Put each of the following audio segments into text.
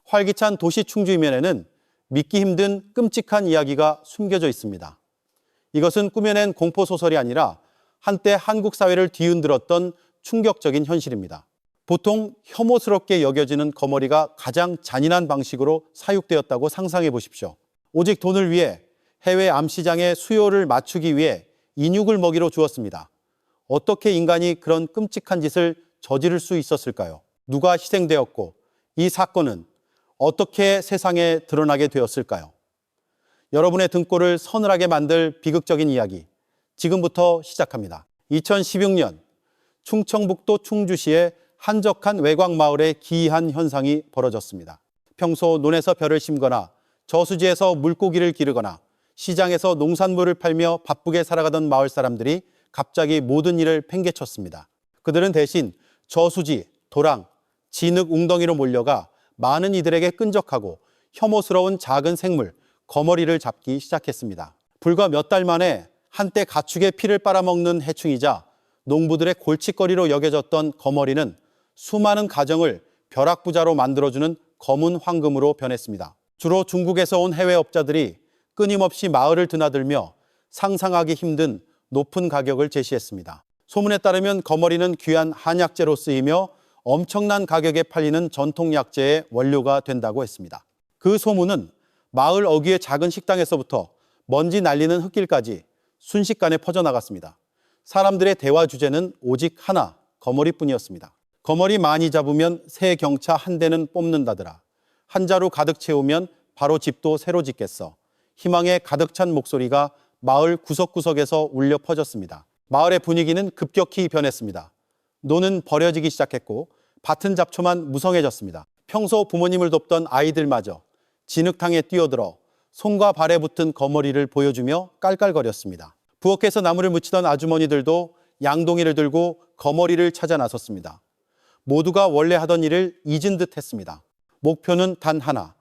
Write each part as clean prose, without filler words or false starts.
활기찬 도시 충주 이면에는 믿기 힘든 끔찍한 이야기가 숨겨져 있습니다. 이것은 꾸며낸 공포소설이 아니라 한때 한국 사회를 뒤흔들었던 충격적인 현실입니다. 보통 혐오스럽게 여겨지는 거머리가 가장 잔인한 방식으로 사육되었다고 상상해 보십시오. 오직 돈을 위해 해외 암시장의 수요를 맞추기 위해 인육을 먹이로 주었습니다. 어떻게 인간이 그런 끔찍한 짓을 저지를 수 있었을까요? 누가 희생되었고 이 사건은 어떻게 세상에 드러나게 되었을까요? 여러분의 등골을 서늘하게 만들 비극적인 이야기, 지금부터 시작합니다. 2016년 충청북도 충주시의 한적한 외곽 마을에 기이한 현상이 벌어졌습니다. 평소 논에서 벼를 심거나 저수지에서 물고기를 기르거나 시장에서 농산물을 팔며 바쁘게 살아가던 마을 사람들이 갑자기 모든 일을 팽개쳤습니다. 그들은 대신 저수지, 도랑, 진흙 웅덩이로 몰려가 많은 이들에게 끈적하고 혐오스러운 작은 생물, 거머리를 잡기 시작했습니다. 불과 몇 달 만에 한때 가축의 피를 빨아먹는 해충이자 농부들의 골칫거리로 여겨졌던 거머리는 수많은 가정을 벼락부자로 만들어주는 검은 황금으로 변했습니다. 주로 중국에서 온 해외업자들이 끊임없이 마을을 드나들며 상상하기 힘든 높은 가격을 제시했습니다. 소문에 따르면 거머리는 귀한 한약재로 쓰이며 엄청난 가격에 팔리는 전통약재의 원료가 된다고 했습니다. 그 소문은 마을 어귀의 작은 식당에서부터 먼지 날리는 흙길까지 순식간에 퍼져나갔습니다. 사람들의 대화 주제는 오직 하나, 거머리뿐이었습니다. 거머리 많이 잡으면 새 경차 한 대는 뽑는다더라. 한 자루 가득 채우면 바로 집도 새로 짓겠어. 희망에 가득 찬 목소리가 마을 구석구석에서 울려 퍼졌습니다. 마을의 분위기는 급격히 변했습니다. 노는 버려지기 시작했고 밭은 잡초만 무성해졌습니다. 평소 부모님을 돕던 아이들마저 진흙탕에 뛰어들어 손과 발에 붙은 거머리를 보여주며 깔깔거렸습니다. 부엌에서 나무를 묻히던 아주머니들도 양동이를 들고 거머리를 찾아 나섰습니다. 모두가 원래 하던 일을 잊은 듯 했습니다. 목표는 단 하나,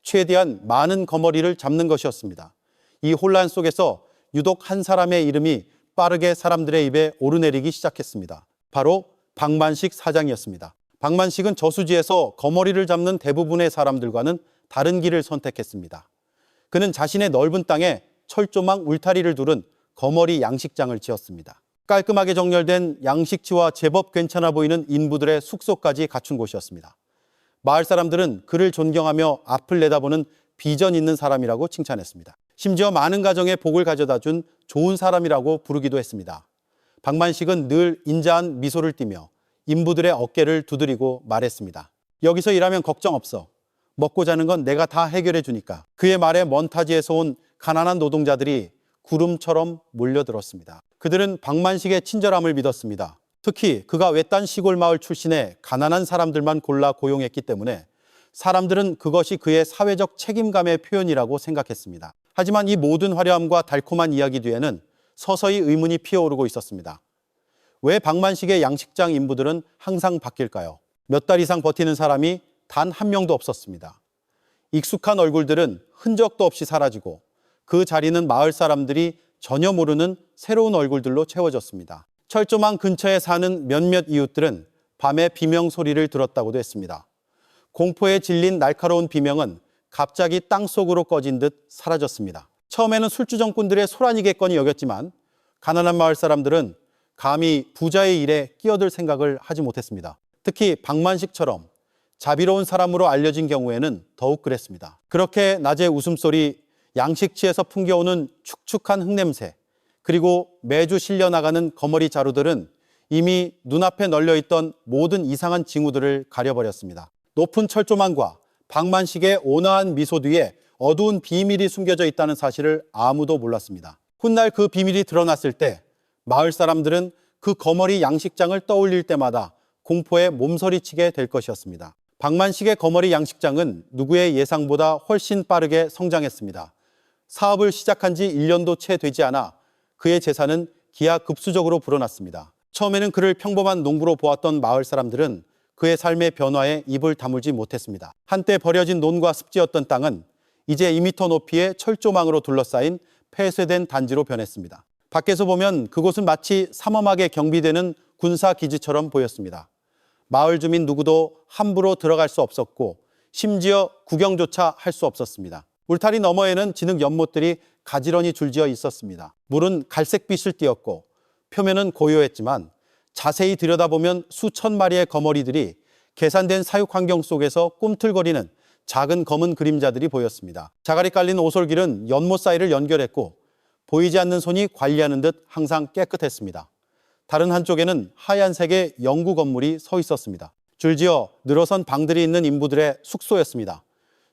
최대한 많은 거머리를 잡는 것이었습니다. 이 혼란 속에서 유독 한 사람의 이름이 빠르게 사람들의 입에 오르내리기 시작했습니다. 바로 박만식 사장이었습니다. 박만식은 저수지에서 거머리를 잡는 대부분의 사람들과는 다른 길을 선택했습니다. 그는 자신의 넓은 땅에 철조망 울타리를 두른 거머리 양식장을 지었습니다. 깔끔하게 정렬된 양식지와 제법 괜찮아 보이는 인부들의 숙소까지 갖춘 곳이었습니다. 마을 사람들은 그를 존경하며 앞을 내다보는 비전 있는 사람이라고 칭찬했습니다. 심지어 많은 가정에 복을 가져다 준 좋은 사람이라고 부르기도 했습니다. 박만식은 늘 인자한 미소를 띠며 인부들의 어깨를 두드리고 말했습니다. 여기서 일하면 걱정 없어. 먹고 자는 건 내가 다 해결해 주니까. 그의 말에 먼 타지에서 온 가난한 노동자들이 구름처럼 몰려들었습니다. 그들은 박만식의 친절함을 믿었습니다. 특히 그가 외딴 시골 마을 출신의 가난한 사람들만 골라 고용했기 때문에 사람들은 그것이 그의 사회적 책임감의 표현이라고 생각했습니다. 하지만 이 모든 화려함과 달콤한 이야기 뒤에는 서서히 의문이 피어오르고 있었습니다. 왜 박만식의 양식장 인부들은 항상 바뀔까요? 몇 달 이상 버티는 사람이 단 한 명도 없었습니다. 익숙한 얼굴들은 흔적도 없이 사라지고 그 자리는 마을 사람들이 전혀 모르는 새로운 얼굴들로 채워졌습니다. 철조망 근처에 사는 몇몇 이웃들은 밤에 비명 소리를 들었다고도 했습니다. 공포에 질린 날카로운 비명은 갑자기 땅속으로 꺼진 듯 사라졌습니다. 처음에는 술주정꾼들의 소란이겠거니 여겼지만 가난한 마을 사람들은 감히 부자의 일에 끼어들 생각을 하지 못했습니다. 특히 박만식처럼 자비로운 사람으로 알려진 경우에는 더욱 그랬습니다. 그렇게 낮의 웃음소리, 양식지에서 풍겨오는 축축한 흙냄새, 그리고 매주 실려나가는 거머리 자루들은 이미 눈앞에 널려있던 모든 이상한 징후들을 가려버렸습니다. 높은 철조망과 박만식의 온화한 미소 뒤에 어두운 비밀이 숨겨져 있다는 사실을 아무도 몰랐습니다. 훗날 그 비밀이 드러났을 때 마을 사람들은 그 거머리 양식장을 떠올릴 때마다 공포에 몸서리치게 될 것이었습니다. 박만식의 거머리 양식장은 누구의 예상보다 훨씬 빠르게 성장했습니다. 사업을 시작한 지 1년도 채 되지 않아 그의 재산은 기하급수적으로 불어났습니다. 처음에는 그를 평범한 농부로 보았던 마을 사람들은 그의 삶의 변화에 입을 다물지 못했습니다. 한때 버려진 논과 습지였던 땅은 이제 2m 높이의 철조망으로 둘러싸인 폐쇄된 단지로 변했습니다. 밖에서 보면 그곳은 마치 삼엄하게 경비되는 군사기지처럼 보였습니다. 마을 주민 누구도 함부로 들어갈 수 없었고 심지어 구경조차 할 수 없었습니다. 울타리 너머에는 진흙 연못들이 가지런히 줄지어 있었습니다. 물은 갈색빛을 띠었고 표면은 고요했지만 자세히 들여다보면 수천 마리의 거머리들이 계산된 사육 환경 속에서 꿈틀거리는 작은 검은 그림자들이 보였습니다. 자갈이 깔린 오솔길은 연못 사이를 연결했고 보이지 않는 손이 관리하는 듯 항상 깨끗했습니다. 다른 한쪽에는 하얀색의 영구 건물이 서 있었습니다. 줄지어 늘어선 방들이 있는 인부들의 숙소였습니다.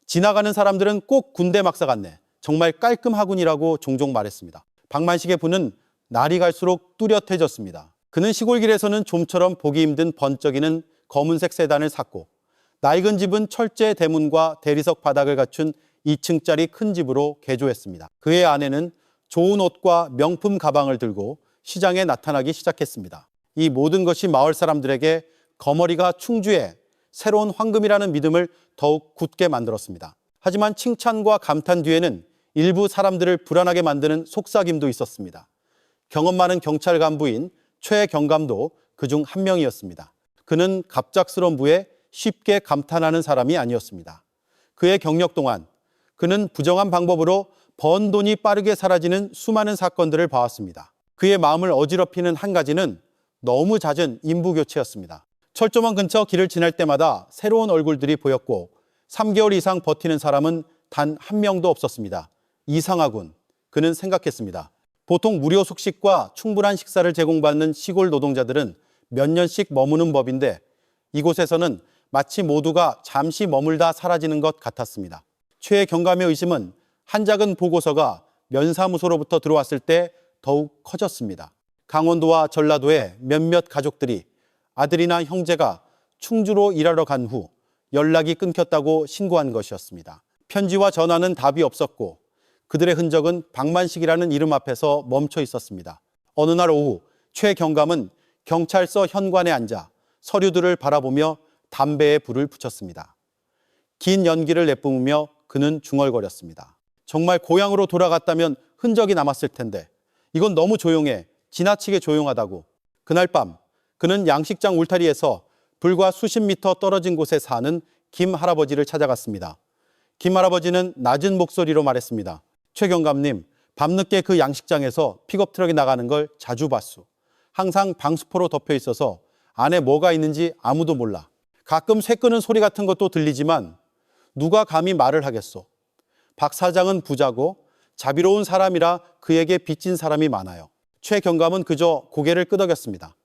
지나가는 사람들은 꼭 군대 막사 같네, 정말 깔끔하군이라고 종종 말했습니다. 박만식의 부는 날이 갈수록 뚜렷해졌습니다. 그는 시골길에서는 좀처럼 보기 힘든 번쩍이는 검은색 세단을 샀고 낡은 집은 철제 대문과 대리석 바닥을 갖춘 2층짜리 큰 집으로 개조했습니다. 그의 아내는 좋은 옷과 명품 가방을 들고 시장에 나타나기 시작했습니다. 이 모든 것이 마을 사람들에게 거머리가 충주의 새로운 황금이라는 믿음을 더욱 굳게 만들었습니다. 하지만 칭찬과 감탄 뒤에는 일부 사람들을 불안하게 만드는 속삭임도 있었습니다. 경험 많은 경찰 간부인 최경감도 그중 한 명이었습니다. 그는 갑작스러운 부에 쉽게 감탄하는 사람이 아니었습니다. 그의 경력 동안 그는 부정한 방법으로 번 돈이 빠르게 사라지는 수많은 사건들을 봐왔습니다. 그의 마음을 어지럽히는 한 가지는 너무 잦은 인부 교체였습니다. 철조망 근처 길을 지날 때마다 새로운 얼굴들이 보였고 3개월 이상 버티는 사람은 단 한 명도 없었습니다. 이상하군, 그는 생각했습니다. 보통 무료 숙식과 충분한 식사를 제공받는 시골 노동자들은 몇 년씩 머무는 법인데 이곳에서는 마치 모두가 잠시 머물다 사라지는 것 같았습니다. 최경감의 의심은 한 작은 보고서가 면사무소로부터 들어왔을 때 더욱 커졌습니다. 강원도와 전라도의 몇몇 가족들이 아들이나 형제가 충주로 일하러 간 후 연락이 끊겼다고 신고한 것이었습니다. 편지와 전화는 답이 없었고 그들의 흔적은 박만식이라는 이름 앞에서 멈춰 있었습니다. 어느 날 오후 최경감은 경찰서 현관에 앉아 서류들을 바라보며 담배에 불을 붙였습니다. 긴 연기를 내뿜으며 그는 중얼거렸습니다. 정말 고향으로 돌아갔다면 흔적이 남았을 텐데 이건 너무 조용해, 지나치게 조용하다고. 그날 밤 그는 양식장 울타리에서 불과 수십 미터 떨어진 곳에 사는 김 할아버지를 찾아갔습니다. 김 할아버지는 낮은 목소리로 말했습니다. 최경감님, 밤늦게 그 양식장에서 픽업트럭이 나가는 걸 자주 봤소. 항상 방수포로 덮여 있어서 안에 뭐가 있는지 아무도 몰라. 가끔 쇠 끄는 소리 같은 것도 들리지만 누가 감히 말을 하겠소. 박 사장은 부자고 자비로운 사람이라 그에게 빚진 사람이 많아요. 최경감은 그저 고개를 끄덕였습니다.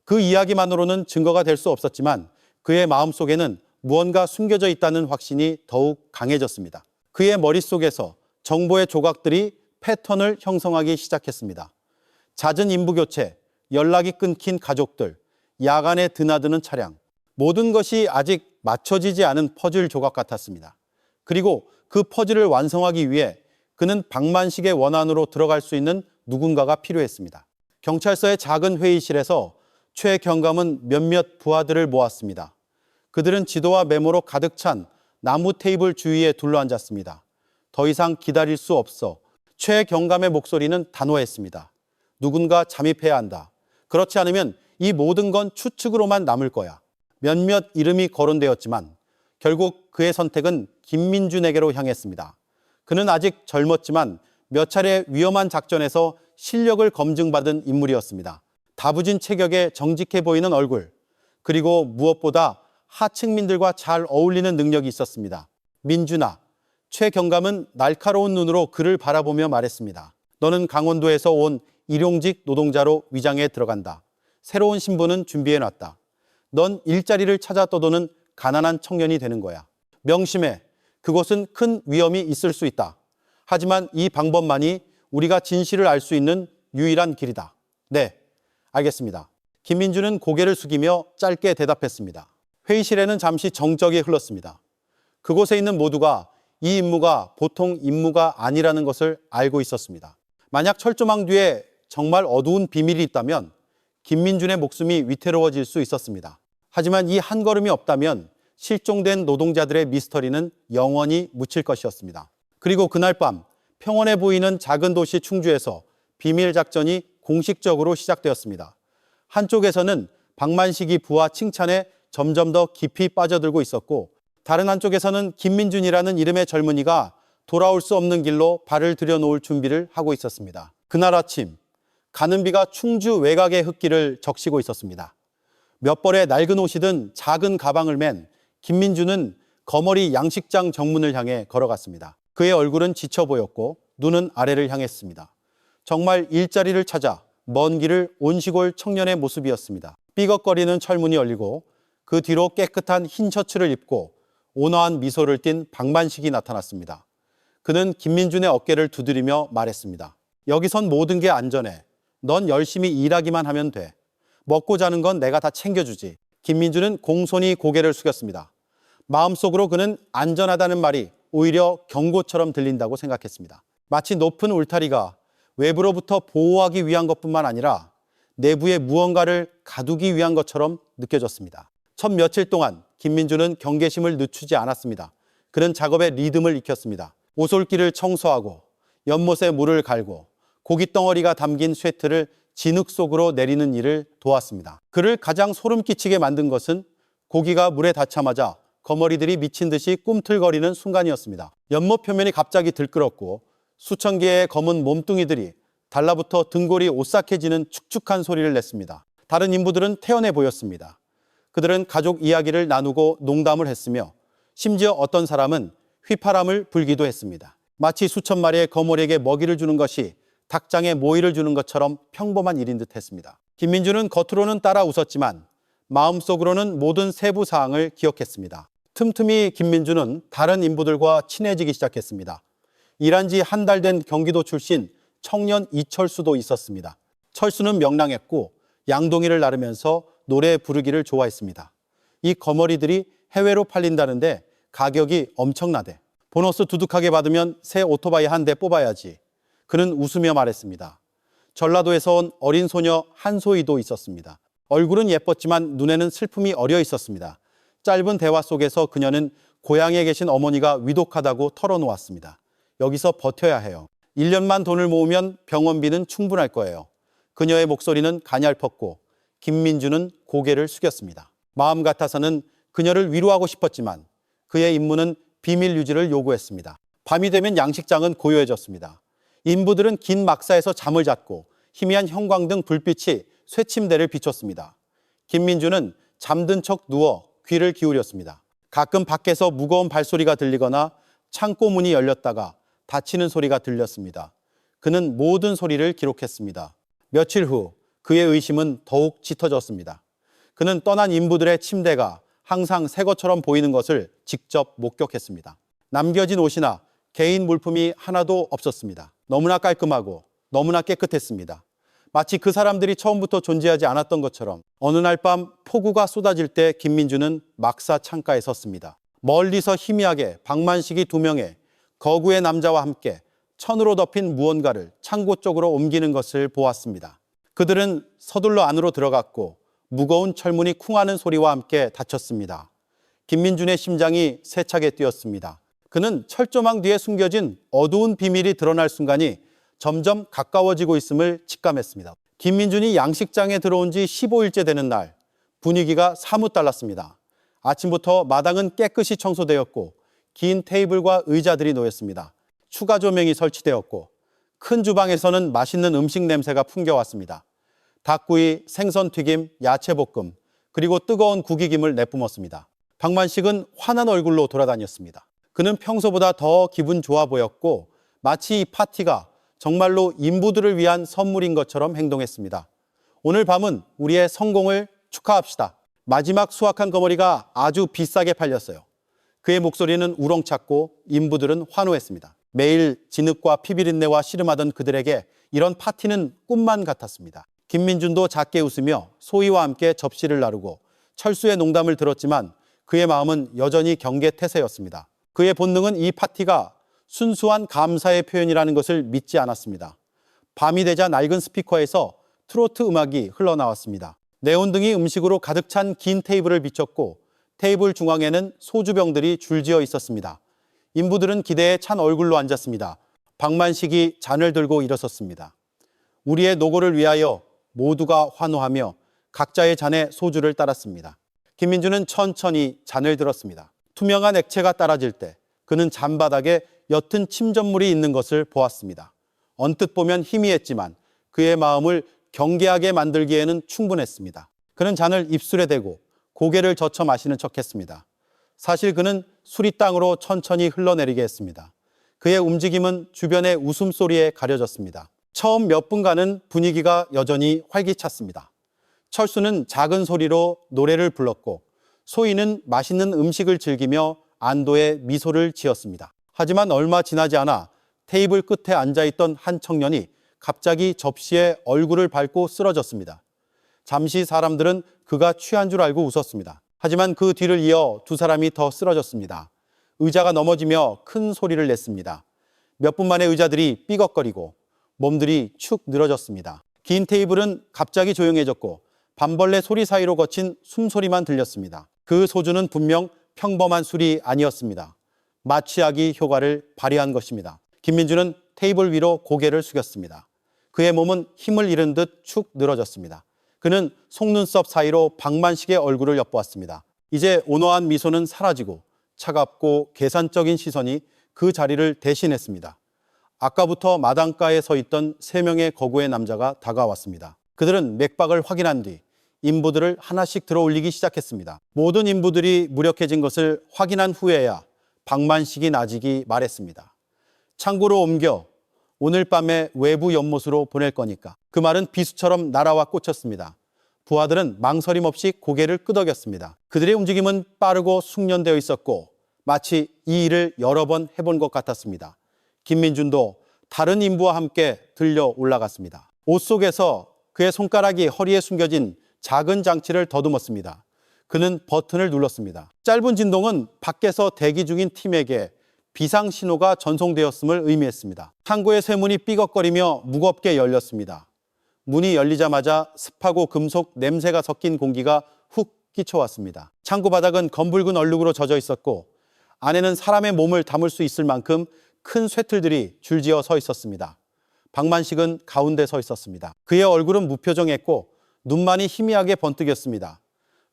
그 이야기만으로는 증거가 될 수 없었지만 그의 마음속에는 무언가 숨겨져 있다는 확신이 더욱 강해졌습니다. 그의 머릿속에서 정보의 조각들이 패턴을 형성하기 시작했습니다. 잦은 인부 교체, 연락이 끊긴 가족들, 야간에 드나드는 차량, 모든 것이 아직 맞춰지지 않은 퍼즐 조각 같았습니다. 그리고 그 퍼즐을 완성하기 위해 그는 박만식의 원안으로 들어갈 수 있는 누군가가 필요했습니다. 경찰서의 작은 회의실에서 최경감은 몇몇 부하들을 모았습니다. 그들은 지도와 메모로 가득 찬 나무 테이블 주위에 둘러앉았습니다. 더 이상 기다릴 수 없어. 최경감의 목소리는 단호했습니다. 누군가 잠입해야 한다. 그렇지 않으면 이 모든 건 추측으로만 남을 거야. 몇몇 이름이 거론되었지만 결국 그의 선택은 김민준에게로 향했습니다. 그는 아직 젊었지만 몇 차례 위험한 작전에서 실력을 검증받은 인물이었습니다. 다부진 체격에 정직해 보이는 얼굴, 그리고 무엇보다 하층민들과 잘 어울리는 능력이 있었습니다. 민준아, 최경감은 날카로운 눈으로 그를 바라보며 말했습니다. 너는 강원도에서 온 일용직 노동자로 위장에 들어간다. 새로운 신분은 준비해놨다. 넌 일자리를 찾아 떠도는 가난한 청년이 되는 거야. 명심해. 그곳은 큰 위험이 있을 수 있다. 하지만 이 방법만이 우리가 진실을 알 수 있는 유일한 길이다. 네, 알겠습니다. 김민준은 고개를 숙이며 짧게 대답했습니다. 회의실에는 잠시 정적이 흘렀습니다. 그곳에 있는 모두가 이 임무가 보통 임무가 아니라는 것을 알고 있었습니다. 만약 철조망 뒤에 정말 어두운 비밀이 있다면 김민준의 목숨이 위태로워질 수 있었습니다. 하지만 이 한 걸음이 없다면 실종된 노동자들의 미스터리는 영원히 묻힐 것이었습니다. 그리고 그날 밤 평온해 보이는 작은 도시 충주에서 비밀 작전이 공식적으로 시작되었습니다. 한쪽에서는 박만식이 부하 칭찬에 점점 더 깊이 빠져들고 있었고 다른 한쪽에서는 김민준이라는 이름의 젊은이가 돌아올 수 없는 길로 발을 들여놓을 준비를 하고 있었습니다. 그날 아침 가는 비가 충주 외곽의 흙길을 적시고 있었습니다. 몇 벌의 낡은 옷이 든 작은 가방을 맨 김민준은 거머리 양식장 정문을 향해 걸어갔습니다. 그의 얼굴은 지쳐 보였고 눈은 아래를 향했습니다. 정말 일자리를 찾아 먼 길을 온 시골 청년의 모습이었습니다. 삐걱거리는 철문이 열리고 그 뒤로 깨끗한 흰 셔츠를 입고 온화한 미소를 띤 박만식이 나타났습니다. 그는 김민준의 어깨를 두드리며 말했습니다. 여기선 모든 게 안전해. 넌 열심히 일하기만 하면 돼. 먹고 자는 건 내가 다 챙겨주지. 김민준은 공손히 고개를 숙였습니다. 마음속으로 그는 안전하다는 말이 오히려 경고처럼 들린다고 생각했습니다. 마치 높은 울타리가 외부로부터 보호하기 위한 것뿐만 아니라 내부에 무언가를 가두기 위한 것처럼 느껴졌습니다. 첫 며칠 동안 김민준은 경계심을 늦추지 않았습니다. 그는 작업의 리듬을 익혔습니다. 오솔길을 청소하고 연못에 물을 갈고 고깃덩어리가 담긴 쇠트를 진흙 속으로 내리는 일을 도왔습니다. 그를 가장 소름 끼치게 만든 것은 고기가 물에 닿자마자 거머리들이 미친 듯이 꿈틀거리는 순간이었습니다. 연못 표면이 갑자기 들끓었고 수천 개의 검은 몸뚱이들이 달라붙어 등골이 오싹해지는 축축한 소리를 냈습니다. 다른 인부들은 태연해 보였습니다. 그들은 가족 이야기를 나누고 농담을 했으며 심지어 어떤 사람은 휘파람을 불기도 했습니다. 마치 수천 마리의 거머리에게 먹이를 주는 것이 닭장에 모이를 주는 것처럼 평범한 일인 듯 했습니다. 김민준은 겉으로는 따라 웃었지만 마음속으로는 모든 세부 사항을 기억했습니다. 틈틈이 김민준은 다른 인부들과 친해지기 시작했습니다. 일한 지 한 달 된 경기도 출신 청년 이철수도 있었습니다. 철수는 명랑했고 양동이를 나르면서 노래 부르기를 좋아했습니다. 이 거머리들이 해외로 팔린다는데 가격이 엄청나대. 보너스 두둑하게 받으면 새 오토바이 한 대 뽑아야지. 그는 웃으며 말했습니다. 전라도에서 온 어린 소녀 한소희도 있었습니다. 얼굴은 예뻤지만 눈에는 슬픔이 어려 있었습니다. 짧은 대화 속에서 그녀는 고향에 계신 어머니가 위독하다고 털어놓았습니다. 여기서 버텨야 해요. 1년만 돈을 모으면 병원비는 충분할 거예요. 그녀의 목소리는 가냘펐고 김민준은 고개를 숙였습니다. 마음 같아서는 그녀를 위로하고 싶었지만 그의 임무는 비밀 유지를 요구했습니다. 밤이 되면 양식장은 고요해졌습니다. 인부들은 긴 막사에서 잠을 잤고 희미한 형광등 불빛이 쇠침대를 비췄습니다. 김민준은 잠든 척 누워 귀를 기울였습니다. 가끔 밖에서 무거운 발소리가 들리거나 창고 문이 열렸다가 닫히는 소리가 들렸습니다. 그는 모든 소리를 기록했습니다. 며칠 후 그의 의심은 더욱 짙어졌습니다. 그는 떠난 인부들의 침대가 항상 새 것처럼 보이는 것을 직접 목격했습니다. 남겨진 옷이나 개인 물품이 하나도 없었습니다. 너무나 깔끔하고 너무나 깨끗했습니다. 마치 그 사람들이 처음부터 존재하지 않았던 것처럼. 어느 날 밤 폭우가 쏟아질 때 김민준은 막사 창가에 섰습니다. 멀리서 희미하게 박만식이 2명의 거구의 남자와 함께 천으로 덮인 무언가를 창고 쪽으로 옮기는 것을 보았습니다. 그들은 서둘러 안으로 들어갔고 무거운 철문이 쿵하는 소리와 함께 닫혔습니다. 김민준의 심장이 세차게 뛰었습니다. 그는 철조망 뒤에 숨겨진 어두운 비밀이 드러날 순간이 점점 가까워지고 있음을 직감했습니다. 김민준이 양식장에 들어온 지 15일째 되는 날, 분위기가 사뭇 달랐습니다. 아침부터 마당은 깨끗이 청소되었고 긴 테이블과 의자들이 놓였습니다. 추가 조명이 설치되었고 큰 주방에서는 맛있는 음식 냄새가 풍겨왔습니다. 닭구이, 생선튀김, 야채볶음, 그리고 뜨거운 국이김을 내뿜었습니다. 박만식은 환한 얼굴로 돌아다녔습니다. 그는 평소보다 더 기분 좋아 보였고 마치 이 파티가 정말로 인부들을 위한 선물인 것처럼 행동했습니다. 오늘 밤은 우리의 성공을 축하합시다. 마지막 수확한 거머리가 아주 비싸게 팔렸어요. 그의 목소리는 우렁찼고 인부들은 환호했습니다. 매일 진흙과 피비린내와 씨름하던 그들에게 이런 파티는 꿈만 같았습니다. 김민준도 작게 웃으며 소희와 함께 접시를 나르고 철수의 농담을 들었지만 그의 마음은 여전히 경계태세였습니다. 그의 본능은 이 파티가 순수한 감사의 표현이라는 것을 믿지 않았습니다. 밤이 되자 낡은 스피커에서 트로트 음악이 흘러나왔습니다. 네온등이 음식으로 가득 찬 긴 테이블을 비췄고 테이블 중앙에는 소주병들이 줄지어 있었습니다. 인부들은 기대에 찬 얼굴로 앉았습니다. 박만식이 잔을 들고 일어섰습니다. 우리의 노고를 위하여 모두가 환호하며 각자의 잔에 소주를 따랐습니다. 김민준은 천천히 잔을 들었습니다. 투명한 액체가 따라질 때 그는 잔바닥에 옅은 침전물이 있는 것을 보았습니다. 언뜻 보면 희미했지만 그의 마음을 경계하게 만들기에는 충분했습니다. 그는 잔을 입술에 대고 고개를 젖혀 마시는 척했습니다. 사실 그는 술이 땅으로 천천히 흘러내리게 했습니다. 그의 움직임은 주변의 웃음소리에 가려졌습니다. 처음 몇 분간은 분위기가 여전히 활기찼습니다. 철수는 작은 소리로 노래를 불렀고 소희는 맛있는 음식을 즐기며 안도의 미소를 지었습니다. 하지만 얼마 지나지 않아 테이블 끝에 앉아있던 한 청년이 갑자기 접시에 얼굴을 밟고 쓰러졌습니다. 잠시 사람들은 그가 취한 줄 알고 웃었습니다. 하지만 그 뒤를 이어 두 사람이 더 쓰러졌습니다. 의자가 넘어지며 큰 소리를 냈습니다. 몇 분 만에 의자들이 삐걱거리고 몸들이 축 늘어졌습니다. 긴 테이블은 갑자기 조용해졌고 밤벌레 소리 사이로 거친 숨소리만 들렸습니다. 그 소주는 분명 평범한 술이 아니었습니다. 마취하기 효과를 발휘한 것입니다. 김민주는 테이블 위로 고개를 숙였습니다. 그의 몸은 힘을 잃은 듯 축 늘어졌습니다. 그는 속눈썹 사이로 박만식의 얼굴을 엿보았습니다. 이제 온화한 미소는 사라지고 차갑고 계산적인 시선이 그 자리를 대신했습니다. 아까부터 마당가에 서 있던 3명의 거구의 남자가 다가왔습니다. 그들은 맥박을 확인한 뒤 인부들을 하나씩 들어 올리기 시작했습니다. 모든 인부들이 무력해진 것을 확인한 후에야 박만식이 나직이 말했습니다. 창고로 옮겨 오늘 밤에 외부 연못으로 보낼 거니까. 그 말은 비수처럼 날아와 꽂혔습니다. 부하들은 망설임 없이 고개를 끄덕였습니다. 그들의 움직임은 빠르고 숙련되어 있었고 마치 이 일을 여러 번 해본 것 같았습니다. 김민준도 다른 인부와 함께 들려 올라갔습니다. 옷 속에서 그의 손가락이 허리에 숨겨진 작은 장치를 더듬었습니다. 그는 버튼을 눌렀습니다. 짧은 진동은 밖에서 대기 중인 팀에게 비상신호가 전송되었음을 의미했습니다. 창고의 쇠문이 삐걱거리며 무겁게 열렸습니다. 문이 열리자마자 습하고 금속 냄새가 섞인 공기가 훅 끼쳐왔습니다. 창고 바닥은 검붉은 얼룩으로 젖어 있었고 안에는 사람의 몸을 담을 수 있을 만큼 큰 쇠틀들이 줄지어 서 있었습니다. 박만식은 가운데 서 있었습니다. 그의 얼굴은 무표정했고 눈만이 희미하게 번뜩였습니다.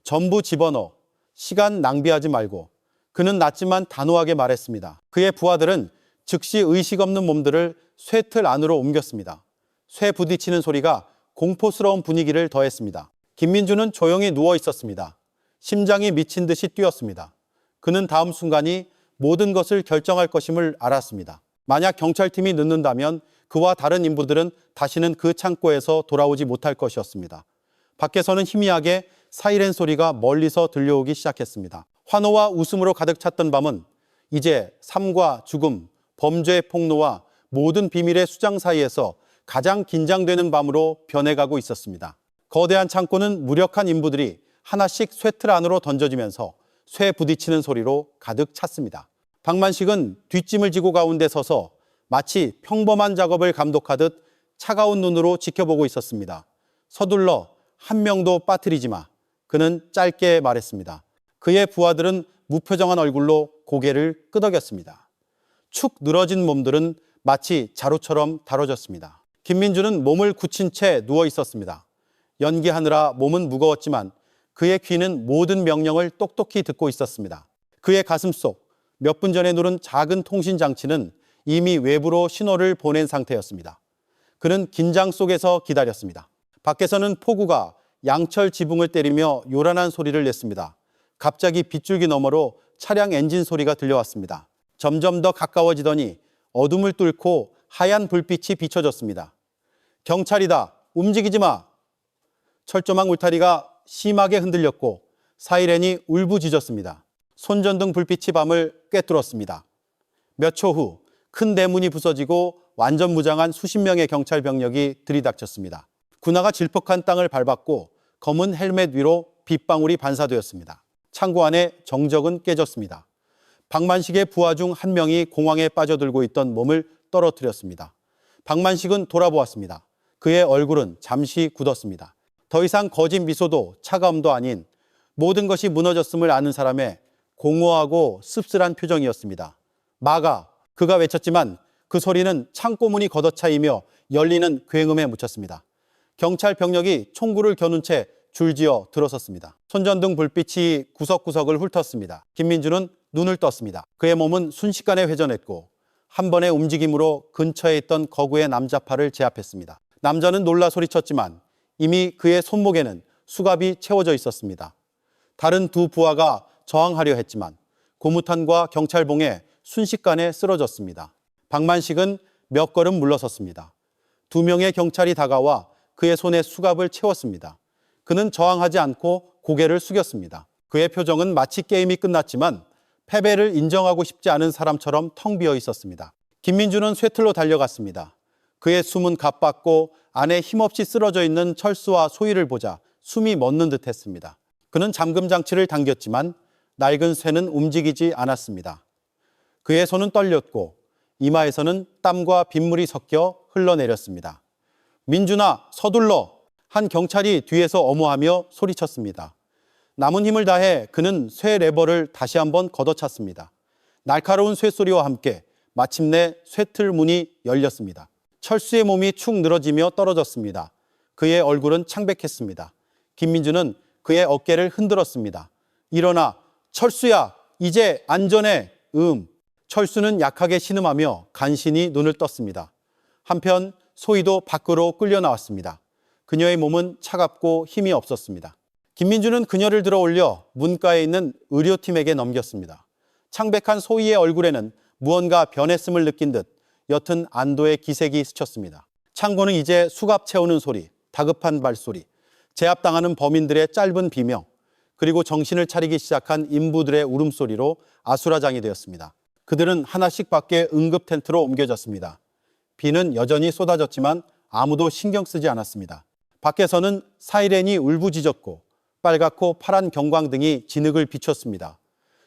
전부 집어넣어. 시간 낭비하지 말고. 그는 낮지만 단호하게 말했습니다. 그의 부하들은 즉시 의식 없는 몸들을 쇠틀 안으로 옮겼습니다. 쇠 부딪히는 소리가 공포스러운 분위기를 더했습니다. 김민주는 조용히 누워 있었습니다. 심장이 미친 듯이 뛰었습니다. 그는 다음 순간이 모든 것을 결정할 것임을 알았습니다. 만약 경찰팀이 늦는다면 그와 다른 인부들은 다시는 그 창고에서 돌아오지 못할 것이었습니다. 밖에서는 희미하게 사이렌 소리가 멀리서 들려오기 시작했습니다. 환호와 웃음으로 가득 찼던 밤은 이제 삶과 죽음, 범죄의 폭로와 모든 비밀의 수장 사이에서 가장 긴장되는 밤으로 변해가고 있었습니다. 거대한 창고는 무력한 인부들이 하나씩 쇠틀 안으로 던져지면서 쇠 부딪히는 소리로 가득 찼습니다. 박만식은 뒷짐을 지고 가운데 서서 마치 평범한 작업을 감독하듯 차가운 눈으로 지켜보고 있었습니다. 서둘러 한 명도 빠뜨리지 마. 그는 짧게 말했습니다. 그의 부하들은 무표정한 얼굴로 고개를 끄덕였습니다. 축 늘어진 몸들은 마치 자루처럼 다뤄졌습니다. 김민주는 몸을 굳힌 채 누워 있었습니다. 연기하느라 몸은 무거웠지만 그의 귀는 모든 명령을 똑똑히 듣고 있었습니다. 그의 가슴 속 몇 분 전에 누른 작은 통신 장치는 이미 외부로 신호를 보낸 상태였습니다. 그는 긴장 속에서 기다렸습니다. 밖에서는 폭우가 양철 지붕을 때리며 요란한 소리를 냈습니다. 갑자기 빗줄기 너머로 차량 엔진 소리가 들려왔습니다. 점점 더 가까워지더니 어둠을 뚫고 하얀 불빛이 비춰졌습니다. 경찰이다. 움직이지 마. 철조망 울타리가 심하게 흔들렸고 사이렌이 울부짖었습니다. 손전등 불빛이 밤을 꿰뚫었습니다. 몇 초 후 큰 대문이 부서지고 완전 무장한 수십 명의 경찰 병력이 들이닥쳤습니다. 군화가 질퍽한 땅을 밟았고 검은 헬멧 위로 빗방울이 반사되었습니다. 창고 안에 정적은 깨졌습니다. 박만식의 부하 중 한 명이 공황에 빠져들고 있던 몸을 떨어뜨렸습니다. 박만식은 돌아보았습니다. 그의 얼굴은 잠시 굳었습니다. 더 이상 거짓 미소도 차가움도 아닌 모든 것이 무너졌음을 아는 사람의 공허하고 씁쓸한 표정이었습니다. 막아! 그가 외쳤지만 그 소리는 창고문이 걷어차이며 열리는 굉음에 묻혔습니다. 경찰 병력이 총구를 겨눈 채 줄지어 들어섰습니다. 손전등 불빛이 구석구석을 훑었습니다. 김민주는 눈을 떴습니다. 그의 몸은 순식간에 회전했고 한 번의 움직임으로 근처에 있던 거구의 남자팔을 제압했습니다. 남자는 놀라 소리쳤지만 이미 그의 손목에는 수갑이 채워져 있었습니다. 다른 두 부하가 저항하려 했지만 고무탄과 경찰봉에 순식간에 쓰러졌습니다. 박만식은 몇 걸음 물러섰습니다. 두 명의 경찰이 다가와 그의 손에 수갑을 채웠습니다. 그는 저항하지 않고 고개를 숙였습니다. 그의 표정은 마치 게임이 끝났지만 패배를 인정하고 싶지 않은 사람처럼 텅 비어 있었습니다. 김민주는 쇠틀로 달려갔습니다. 그의 숨은 가빴고 안에 힘없이 쓰러져 있는 철수와 소희를 보자 숨이 멎는 듯 했습니다. 그는 잠금 장치를 당겼지만 낡은 쇠는 움직이지 않았습니다. 그의 손은 떨렸고 이마에서는 땀과 빗물이 섞여 흘러내렸습니다. 민준아, 서둘러! 한 경찰이 뒤에서 엄호하며 소리쳤습니다. 남은 힘을 다해 그는 쇠 레버를 다시 한번 걷어찼습니다. 날카로운 쇠소리와 함께 마침내 쇠틀 문이 열렸습니다. 철수의 몸이 축 늘어지며 떨어졌습니다. 그의 얼굴은 창백했습니다. 김민주는 그의 어깨를 흔들었습니다. 일어나, 철수야, 이제 안전해. 철수는 약하게 신음하며 간신히 눈을 떴습니다. 한편 소희도 밖으로 끌려 나왔습니다. 그녀의 몸은 차갑고 힘이 없었습니다. 김민주는 그녀를 들어 올려 문가에 있는 의료팀에게 넘겼습니다. 창백한 소희의 얼굴에는 무언가 변했음을 느낀 듯 옅은 안도의 기색이 스쳤습니다. 창고는 이제 수갑 채우는 소리, 다급한 발소리, 제압당하는 범인들의 짧은 비명, 그리고 정신을 차리기 시작한 인부들의 울음소리로 아수라장이 되었습니다. 그들은 하나씩 밖에 응급 텐트로 옮겨졌습니다. 비는 여전히 쏟아졌지만 아무도 신경 쓰지 않았습니다. 밖에서는 사이렌이 울부짖었고 빨갛고 파란 경광등이 진흙을 비췄습니다.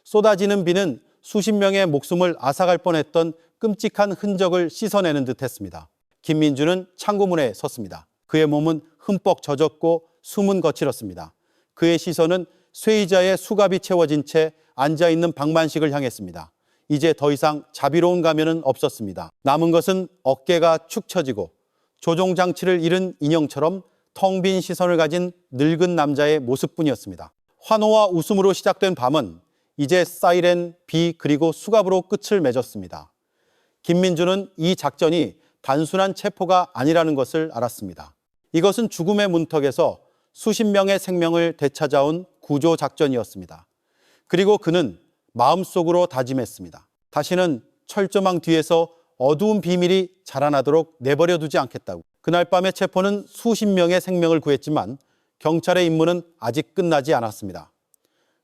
쏟아지는 비는 수십 명의 목숨을 앗아갈 뻔했던 끔찍한 흔적을 씻어내는 듯 했습니다. 김민주는 창고문에 섰습니다. 그의 몸은 흠뻑 젖었고 숨은 거칠었습니다. 그의 시선은 쇠의자에 수갑이 채워진 채 앉아있는 박만식을 향했습니다. 이제 더 이상 자비로운 가면은 없었습니다. 남은 것은 어깨가 축 처지고 조종장치를 잃은 인형처럼 텅 빈 시선을 가진 늙은 남자의 모습뿐이었습니다. 환호와 웃음으로 시작된 밤은 이제 사이렌, 비 그리고 수갑으로 끝을 맺었습니다. 김민주는 이 작전이 단순한 체포가 아니라는 것을 알았습니다. 이것은 죽음의 문턱에서 수십 명의 생명을 되찾아온 구조작전이었습니다. 그리고 그는 마음속으로 다짐했습니다. 다시는 철조망 뒤에서 어두운 비밀이 자라나도록 내버려 두지 않겠다고. 그날 밤의 체포는 수십 명의 생명을 구했지만 경찰의 임무는 아직 끝나지 않았습니다.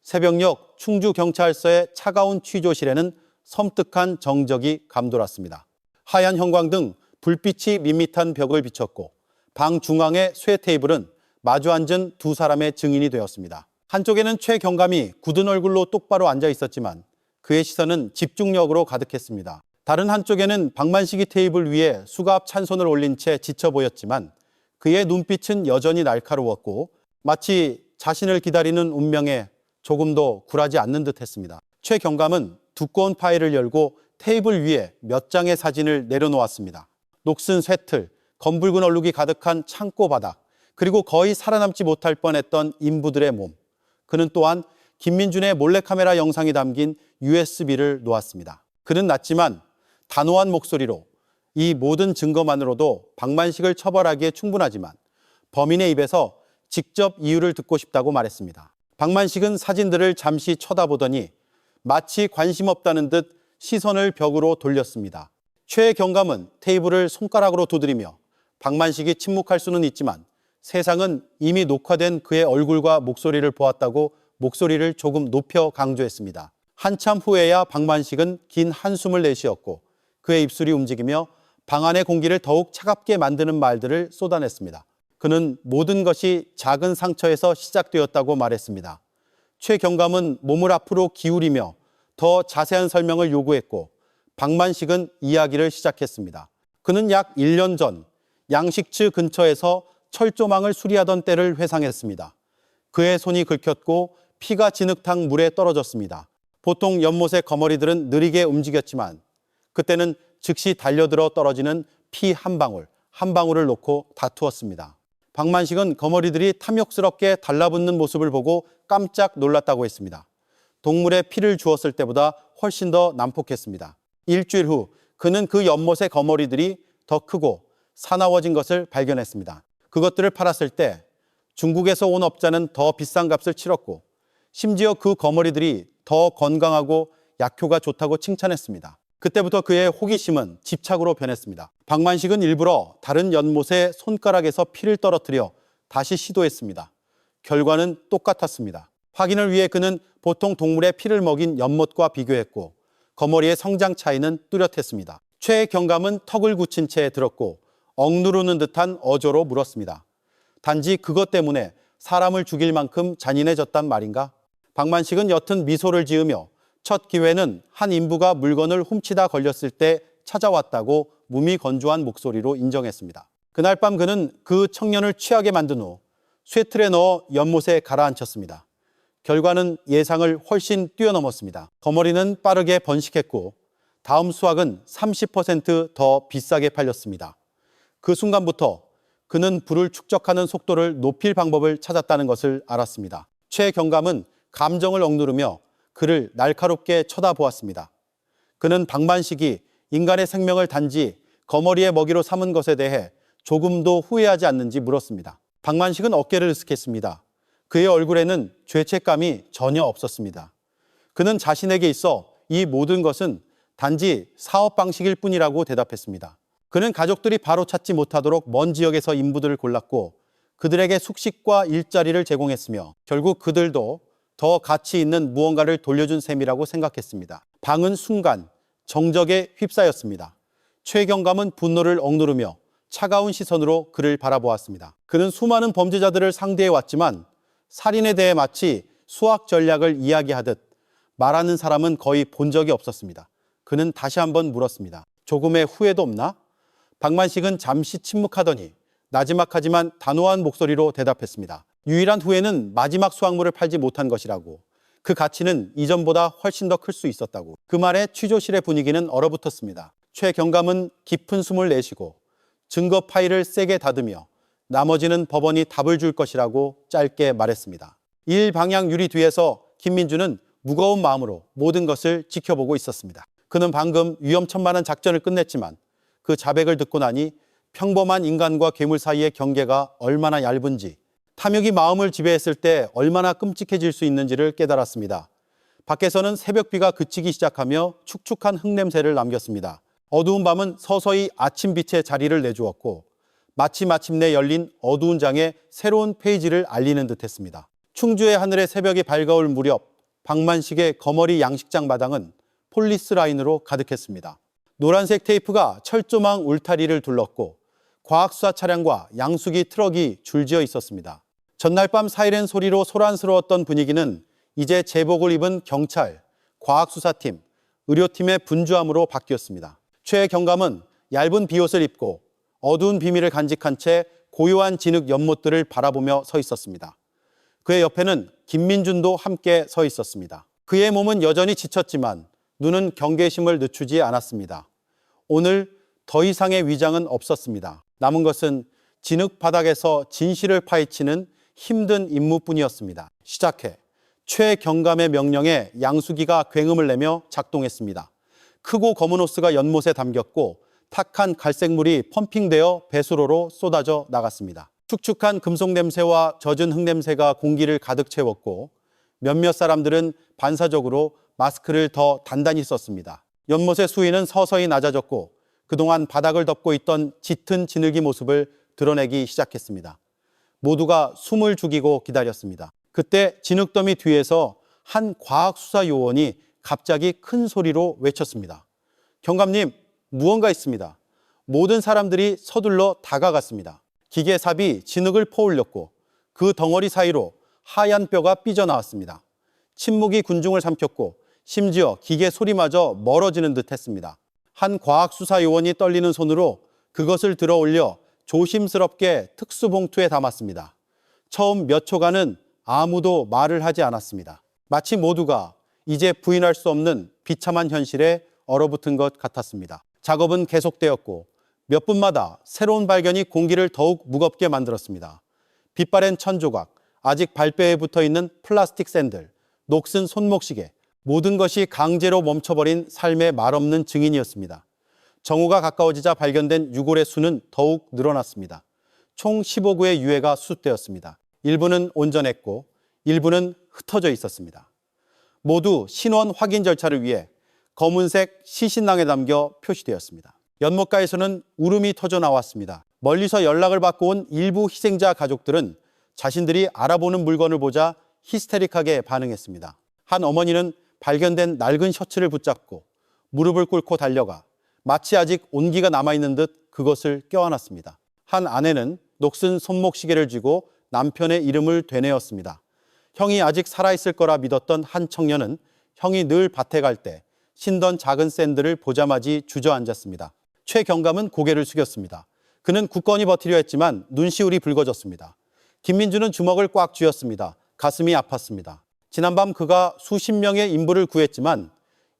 새벽녘 충주경찰서의 차가운 취조실에는 섬뜩한 정적이 감돌았습니다. 하얀 형광등, 불빛이 밋밋한 벽을 비췄고 방 중앙의 쇠 테이블은 마주 앉은 두 사람의 증인이 되었습니다. 한쪽에는 최 경감이 굳은 얼굴로 똑바로 앉아 있었지만 그의 시선은 집중력으로 가득했습니다. 다른 한쪽에는 박만식이 테이블 위에 수갑 찬 손을 올린 채 지쳐 보였지만 그의 눈빛은 여전히 날카로웠고 마치 자신을 기다리는 운명에 조금도 굴하지 않는 듯 했습니다. 최 경감은 두꺼운 파일을 열고 테이블 위에 몇 장의 사진을 내려놓았습니다. 녹슨 쇠틀, 검붉은 얼룩이 가득한 창고 바닥, 그리고 거의 살아남지 못할 뻔했던 인부들의 몸. 그는 또한 김민준의 몰래카메라 영상이 담긴 USB를 놓았습니다. 그는 낮지만 단호한 목소리로 이 모든 증거만으로도 박만식을 처벌하기에 충분하지만 범인의 입에서 직접 이유를 듣고 싶다고 말했습니다. 박만식은 사진들을 잠시 쳐다보더니 마치 관심 없다는 듯 시선을 벽으로 돌렸습니다. 최 경감은 테이블을 손가락으로 두드리며 박만식이 침묵할 수는 있지만 세상은 이미 녹화된 그의 얼굴과 목소리를 보았다고 목소리를 조금 높여 강조했습니다. 한참 후에야 박만식은 긴 한숨을 내쉬었고 그의 입술이 움직이며 방 안의 공기를 더욱 차갑게 만드는 말들을 쏟아냈습니다. 그는 모든 것이 작은 상처에서 시작되었다고 말했습니다. 최 경감은 몸을 앞으로 기울이며 더 자세한 설명을 요구했고 박만식은 이야기를 시작했습니다. 그는 약 1년 전 양식츠 근처에서 철조망을 수리하던 때를 회상했습니다. 그의 손이 긁혔고 피가 진흙탕 물에 떨어졌습니다. 보통 연못의 거머리들은 느리게 움직였지만 그때는 즉시 달려들어 떨어지는 피 한 방울, 한 방울을 놓고 다투었습니다. 박만식은 거머리들이 탐욕스럽게 달라붙는 모습을 보고 깜짝 놀랐다고 했습니다. 동물의 피를 주었을 때보다 훨씬 더 난폭했습니다. 일주일 후 그는 그 연못의 거머리들이 더 크고 사나워진 것을 발견했습니다. 그것들을 팔았을 때 중국에서 온 업자는 더 비싼 값을 치렀고 심지어 그 거머리들이 더 건강하고 약효가 좋다고 칭찬했습니다. 그때부터 그의 호기심은 집착으로 변했습니다. 박만식은 일부러 다른 연못의 손가락에서 피를 떨어뜨려 다시 시도했습니다. 결과는 똑같았습니다. 확인을 위해 그는 보통 동물의 피를 먹인 연못과 비교했고 거머리의 성장 차이는 뚜렷했습니다. 최경감은 턱을 굳힌 채 들었고 억누르는 듯한 어조로 물었습니다. 단지 그것 때문에 사람을 죽일 만큼 잔인해졌단 말인가? 박만식은 옅은 미소를 지으며 첫 기회는 한 인부가 물건을 훔치다 걸렸을 때 찾아왔다고 무미건조한 목소리로 인정했습니다. 그날 밤 그는 그 청년을 취하게 만든 후 쇠틀에 넣어 연못에 가라앉혔습니다. 결과는 예상을 훨씬 뛰어넘었습니다. 거머리는 빠르게 번식했고 다음 수확은 30% 더 비싸게 팔렸습니다. 그 순간부터 그는 불을 축적하는 속도를 높일 방법을 찾았다는 것을 알았습니다. 최경감은 감정을 억누르며 그를 날카롭게 쳐다보았습니다. 그는 박만식이 인간의 생명을 단지 거머리의 먹이로 삼은 것에 대해 조금도 후회하지 않는지 물었습니다. 박만식은 어깨를 으쓱했습니다. 그의 얼굴에는 죄책감이 전혀 없었습니다. 그는 자신에게 있어 이 모든 것은 단지 사업 방식일 뿐이라고 대답했습니다. 그는 가족들이 바로 찾지 못하도록 먼 지역에서 인부들을 골랐고 그들에게 숙식과 일자리를 제공했으며 결국 그들도 더 가치 있는 무언가를 돌려준 셈이라고 생각했습니다. 방은 순간 정적에 휩싸였습니다. 최경감은 분노를 억누르며 차가운 시선으로 그를 바라보았습니다. 그는 수많은 범죄자들을 상대해 왔지만 살인에 대해 마치 수학 전략을 이야기하듯 말하는 사람은 거의 본 적이 없었습니다. 그는 다시 한번 물었습니다. 조금의 후회도 없나? 박만식은 잠시 침묵하더니 나지막하지만 단호한 목소리로 대답했습니다. 유일한 후회는 마지막 수확물을 팔지 못한 것이라고. 그 가치는 이전보다 훨씬 더 클 수 있었다고. 그 말에 취조실의 분위기는 얼어붙었습니다. 최경감은 깊은 숨을 내쉬고 증거 파일을 세게 닫으며 나머지는 법원이 답을 줄 것이라고 짧게 말했습니다. 일방향 유리 뒤에서 김민주는 무거운 마음으로 모든 것을 지켜보고 있었습니다. 그는 방금 위험천만한 작전을 끝냈지만 그 자백을 듣고 나니 평범한 인간과 괴물 사이의 경계가 얼마나 얇은지, 탐욕이 마음을 지배했을 때 얼마나 끔찍해질 수 있는지를 깨달았습니다. 밖에서는 새벽비가 그치기 시작하며 축축한 흙냄새를 남겼습니다. 어두운 밤은 서서히 아침빛의 자리를 내주었고 마치 마침내 열린 어두운 장의 새로운 페이지를 알리는 듯했습니다. 충주의 하늘의 새벽이 밝아올 무렵 박만식의 거머리 양식장 마당은 폴리스 라인으로 가득했습니다. 노란색 테이프가 철조망 울타리를 둘렀고 과학수사 차량과 양수기 트럭이 줄지어 있었습니다. 전날 밤 사이렌 소리로 소란스러웠던 분위기는 이제 제복을 입은 경찰, 과학수사팀, 의료팀의 분주함으로 바뀌었습니다. 최경감은 얇은 비옷을 입고 어두운 비밀을 간직한 채 고요한 진흙 연못들을 바라보며 서 있었습니다. 그의 옆에는 김민준도 함께 서 있었습니다. 그의 몸은 여전히 지쳤지만 눈은 경계심을 늦추지 않았습니다. 오늘 더 이상의 위장은 없었습니다. 남은 것은 진흙 바닥에서 진실을 파헤치는 힘든 임무뿐이었습니다. 시작해. 최경감의 명령에 양수기가 굉음을 내며 작동했습니다. 크고 검은 호스가 연못에 담겼고 탁한 갈색물이 펌핑되어 배수로로 쏟아져 나갔습니다. 축축한 금속 냄새와 젖은 흙 냄새가 공기를 가득 채웠고 몇몇 사람들은 반사적으로 마스크를 더 단단히 썼습니다. 연못의 수위는 서서히 낮아졌고 그동안 바닥을 덮고 있던 짙은 진흙이 모습을 드러내기 시작했습니다. 모두가 숨을 죽이고 기다렸습니다. 그때 진흙더미 뒤에서 한 과학수사 요원이 갑자기 큰 소리로 외쳤습니다. 경감님, 무언가 있습니다. 모든 사람들이 서둘러 다가갔습니다. 기계삽이 진흙을 퍼올렸고 그 덩어리 사이로 하얀 뼈가 삐져나왔습니다. 침묵이 군중을 삼켰고 심지어 기계 소리마저 멀어지는 듯 했습니다. 한 과학수사 요원이 떨리는 손으로 그것을 들어 올려 조심스럽게 특수봉투에 담았습니다. 처음 몇 초간은 아무도 말을 하지 않았습니다. 마치 모두가 이제 부인할 수 없는 비참한 현실에 얼어붙은 것 같았습니다. 작업은 계속되었고 몇 분마다 새로운 발견이 공기를 더욱 무겁게 만들었습니다. 빛바랜 천조각, 아직 발뼈에 붙어있는 플라스틱 샌들, 녹슨 손목시계, 모든 것이 강제로 멈춰버린 삶의 말없는 증인이었습니다. 정오가 가까워지자 발견된 유골의 수는 더욱 늘어났습니다. 총 15구의 유해가 수습되었습니다. 일부는 온전했고 일부는 흩어져 있었습니다. 모두 신원 확인 절차를 위해 검은색 시신낭에 담겨 표시되었습니다. 연못가에서는 울음이 터져 나왔습니다. 멀리서 연락을 받고 온 일부 희생자 가족들은 자신들이 알아보는 물건을 보자 히스테릭하게 반응했습니다. 한 어머니는 발견된 낡은 셔츠를 붙잡고 무릎을 꿇고 달려가 마치 아직 온기가 남아있는 듯 그것을 껴안았습니다. 한 아내는 녹슨 손목시계를 쥐고 남편의 이름을 되뇌었습니다. 형이 아직 살아있을 거라 믿었던 한 청년은 형이 늘 밭에 갈 때 신던 작은 샌들을 보자마지 주저앉았습니다. 최 경감은 고개를 숙였습니다. 그는 굳건히 버티려 했지만 눈시울이 붉어졌습니다. 김민주는 주먹을 꽉 쥐었습니다. 가슴이 아팠습니다. 지난밤 그가 수십 명의 인부를 구했지만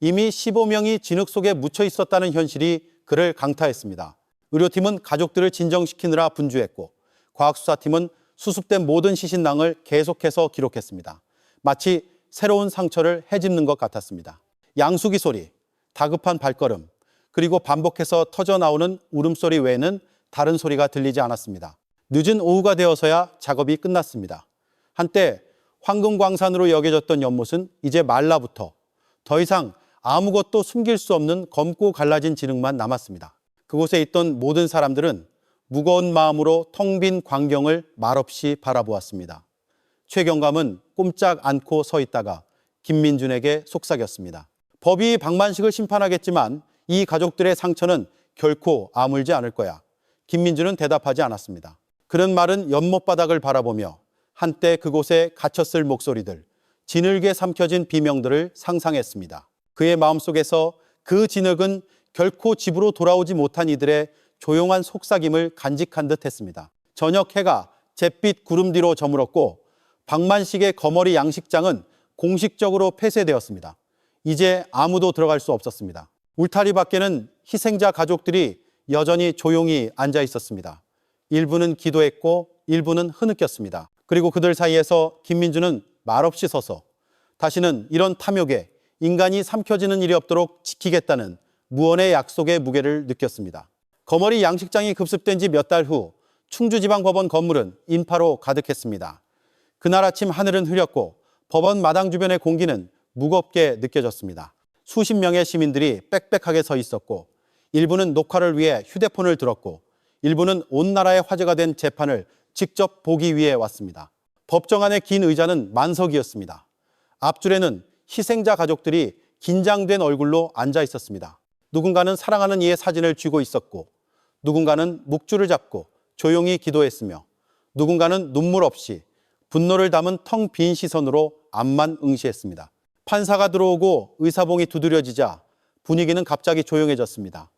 이미 15명이 진흙 속에 묻혀 있었다는 현실이 그를 강타했습니다. 의료팀은 가족들을 진정시키느라 분주했고 과학수사팀은 수습된 모든 시신낭을 계속해서 기록했습니다. 마치 새로운 상처를 헤집는 것 같았습니다. 양수기 소리, 다급한 발걸음, 그리고 반복해서 터져나오는 울음소리 외에는 다른 소리가 들리지 않았습니다. 늦은 오후가 되어서야 작업이 끝났습니다. 한때 황금광산으로 여겨졌던 연못은 이제 말라붙어 더 이상 아무것도 숨길 수 없는 검고 갈라진 진흙만 남았습니다. 그곳에 있던 모든 사람들은 무거운 마음으로 텅 빈 광경을 말없이 바라보았습니다. 최 경감은 꼼짝 않고 서 있다가 김민준에게 속삭였습니다. 법이 박만식을 심판하겠지만 이 가족들의 상처는 결코 아물지 않을 거야. 김민준은 대답하지 않았습니다. 그런 말은 연못 바닥을 바라보며 한때 그곳에 갇혔을 목소리들, 진흙에 삼켜진 비명들을 상상했습니다. 그의 마음속에서 그 진흙은 결코 집으로 돌아오지 못한 이들의 조용한 속삭임을 간직한 듯 했습니다. 저녁 해가 잿빛 구름 뒤로 저물었고 박만식의 거머리 양식장은 공식적으로 폐쇄되었습니다. 이제 아무도 들어갈 수 없었습니다. 울타리 밖에는 희생자 가족들이 여전히 조용히 앉아 있었습니다. 일부는 기도했고 일부는 흐느꼈습니다. 그리고 그들 사이에서 김민주는 말없이 서서 다시는 이런 탐욕에 인간이 삼켜지는 일이 없도록 지키겠다는 무언의 약속의 무게를 느꼈습니다. 거머리 양식장이 급습된 지 몇 달 후 충주지방법원 건물은 인파로 가득했습니다. 그날 아침 하늘은 흐렸고 법원 마당 주변의 공기는 무겁게 느껴졌습니다. 수십 명의 시민들이 빽빽하게 서 있었고 일부는 녹화를 위해 휴대폰을 들었고 일부는 온 나라의 화제가 된 재판을 직접 보기 위해 왔습니다. 법정 안의 긴 의자는 만석이었습니다. 앞줄에는 희생자 가족들이 긴장된 얼굴로 앉아 있었습니다. 누군가는 사랑하는 이의 사진을 쥐고 있었고 누군가는 묵주를 잡고 조용히 기도했으며 누군가는 눈물 없이 분노를 담은 텅 빈 시선으로 앞만 응시했습니다. 판사가 들어오고 의사봉이 두드려지자 분위기는 갑자기 조용해졌습니다.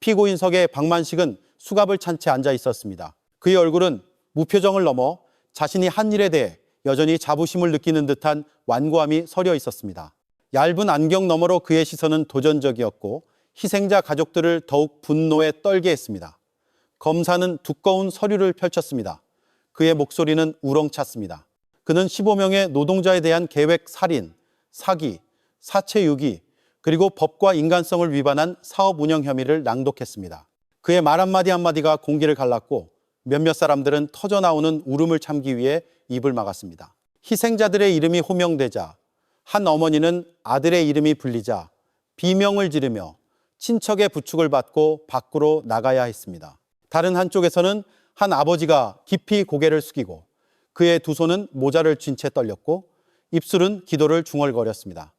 피고인석에 박만식은 수갑을 찬 채 앉아 있었습니다. 그의 얼굴은 무표정을 넘어 자신이 한 일에 대해 여전히 자부심을 느끼는 듯한 완고함이 서려 있었습니다. 얇은 안경 너머로 그의 시선은 도전적이었고 희생자 가족들을 더욱 분노에 떨게 했습니다. 검사는 두꺼운 서류를 펼쳤습니다. 그의 목소리는 우렁찼습니다. 그는 15명의 노동자에 대한 계획 살인, 사기, 사체 유기, 그리고 법과 인간성을 위반한 사업 운영 혐의를 낭독했습니다. 그의 말 한마디 한마디가 공기를 갈랐고 몇몇 사람들은 터져나오는 울음을 참기 위해 입을 막았습니다. 희생자들의 이름이 호명되자 한 어머니는 아들의 이름이 불리자 비명을 지르며 친척의 부축을 받고 밖으로 나가야 했습니다. 다른 한쪽에서는 한 아버지가 깊이 고개를 숙이고 그의 두 손은 모자를 쥔 채 떨렸고 입술은 기도를 중얼거렸습니다.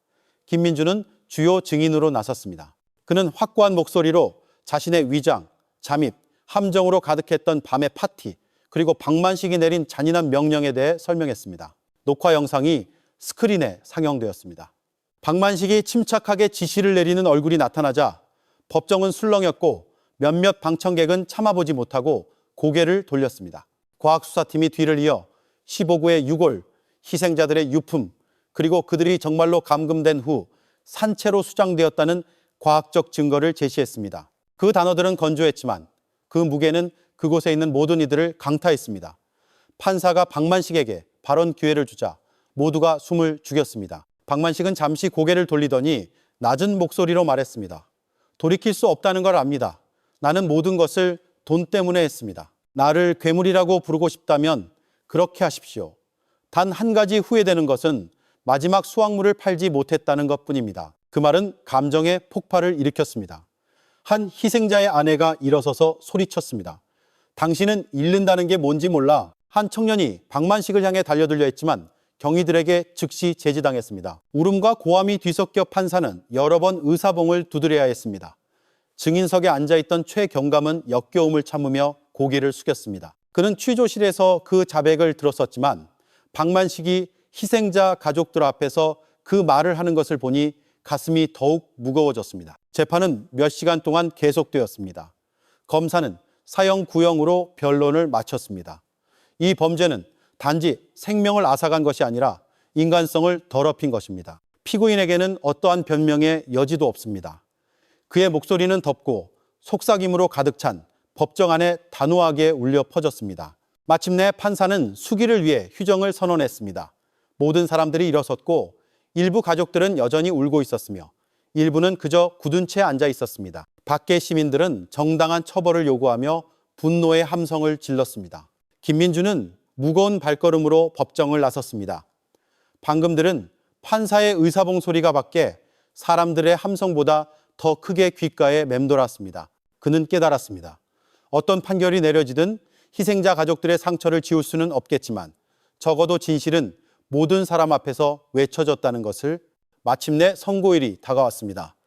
김민주는 주요 증인으로 나섰습니다. 그는 확고한 목소리로 자신의 위장, 잠입, 함정으로 가득했던 밤의 파티, 그리고 박만식이 내린 잔인한 명령에 대해 설명했습니다. 녹화 영상이 스크린에 상영되었습니다. 박만식이 침착하게 지시를 내리는 얼굴이 나타나자 법정은 술렁였고 몇몇 방청객은 참아보지 못하고 고개를 돌렸습니다. 과학수사팀이 뒤를 이어 15구의 유골, 희생자들의 유품, 그리고 그들이 정말로 감금된 후 산채로 수장되었다는 과학적 증거를 제시했습니다. 그 단어들은 건조했지만 그 무게는 그곳에 있는 모든 이들을 강타했습니다. 판사가 박만식에게 발언 기회를 주자 모두가 숨을 죽였습니다. 박만식은 잠시 고개를 돌리더니 낮은 목소리로 말했습니다. 돌이킬 수 없다는 걸 압니다. 나는 모든 것을 돈 때문에 했습니다. 나를 괴물이라고 부르고 싶다면 그렇게 하십시오. 단 한 가지 후회되는 것은 마지막 수확물을 팔지 못했다는 것뿐입니다. 그 말은 감정의 폭발을 일으켰습니다. 한 희생자의 아내가 일어서서 소리쳤습니다. 당신은 잃는다는 게 뭔지 몰라. 한 청년이 박만식을 향해 달려들려 했지만 경위들에게 즉시 제지당했습니다. 울음과 고함이 뒤섞여 판사는 여러 번 의사봉을 두드려야 했습니다. 증인석에 앉아있던 최 경감은 역겨움을 참으며 고개를 숙였습니다. 그는 취조실에서 그 자백을 들었었지만 박만식이 희생자 가족들 앞에서 그 말을 하는 것을 보니 가슴이 더욱 무거워졌습니다. 재판은 몇 시간 동안 계속되었습니다. 검사는 사형 구형으로 변론을 마쳤습니다. 이 범죄는 단지 생명을 앗아간 것이 아니라 인간성을 더럽힌 것입니다. 피고인에게는 어떠한 변명의 여지도 없습니다. 그의 목소리는 덥고 속삭임으로 가득 찬 법정 안에 단호하게 울려 퍼졌습니다. 마침내 판사는 수기를 위해 휴정을 선언했습니다. 모든 사람들이 일어섰고 일부 가족들은 여전히 울고 있었으며 일부는 그저 굳은 채 앉아 있었습니다. 밖의 시민들은 정당한 처벌을 요구하며 분노의 함성을 질렀습니다. 김민주는 무거운 발걸음으로 법정을 나섰습니다. 방금 들은 판사의 의사봉 소리가 밖에 사람들의 함성보다 더 크게 귓가에 맴돌았습니다. 그는 깨달았습니다. 어떤 판결이 내려지든 희생자 가족들의 상처를 지울 수는 없겠지만 적어도 진실은 모든 사람 앞에서 외쳐졌다는 것을. 마침내 선고일이 다가왔습니다.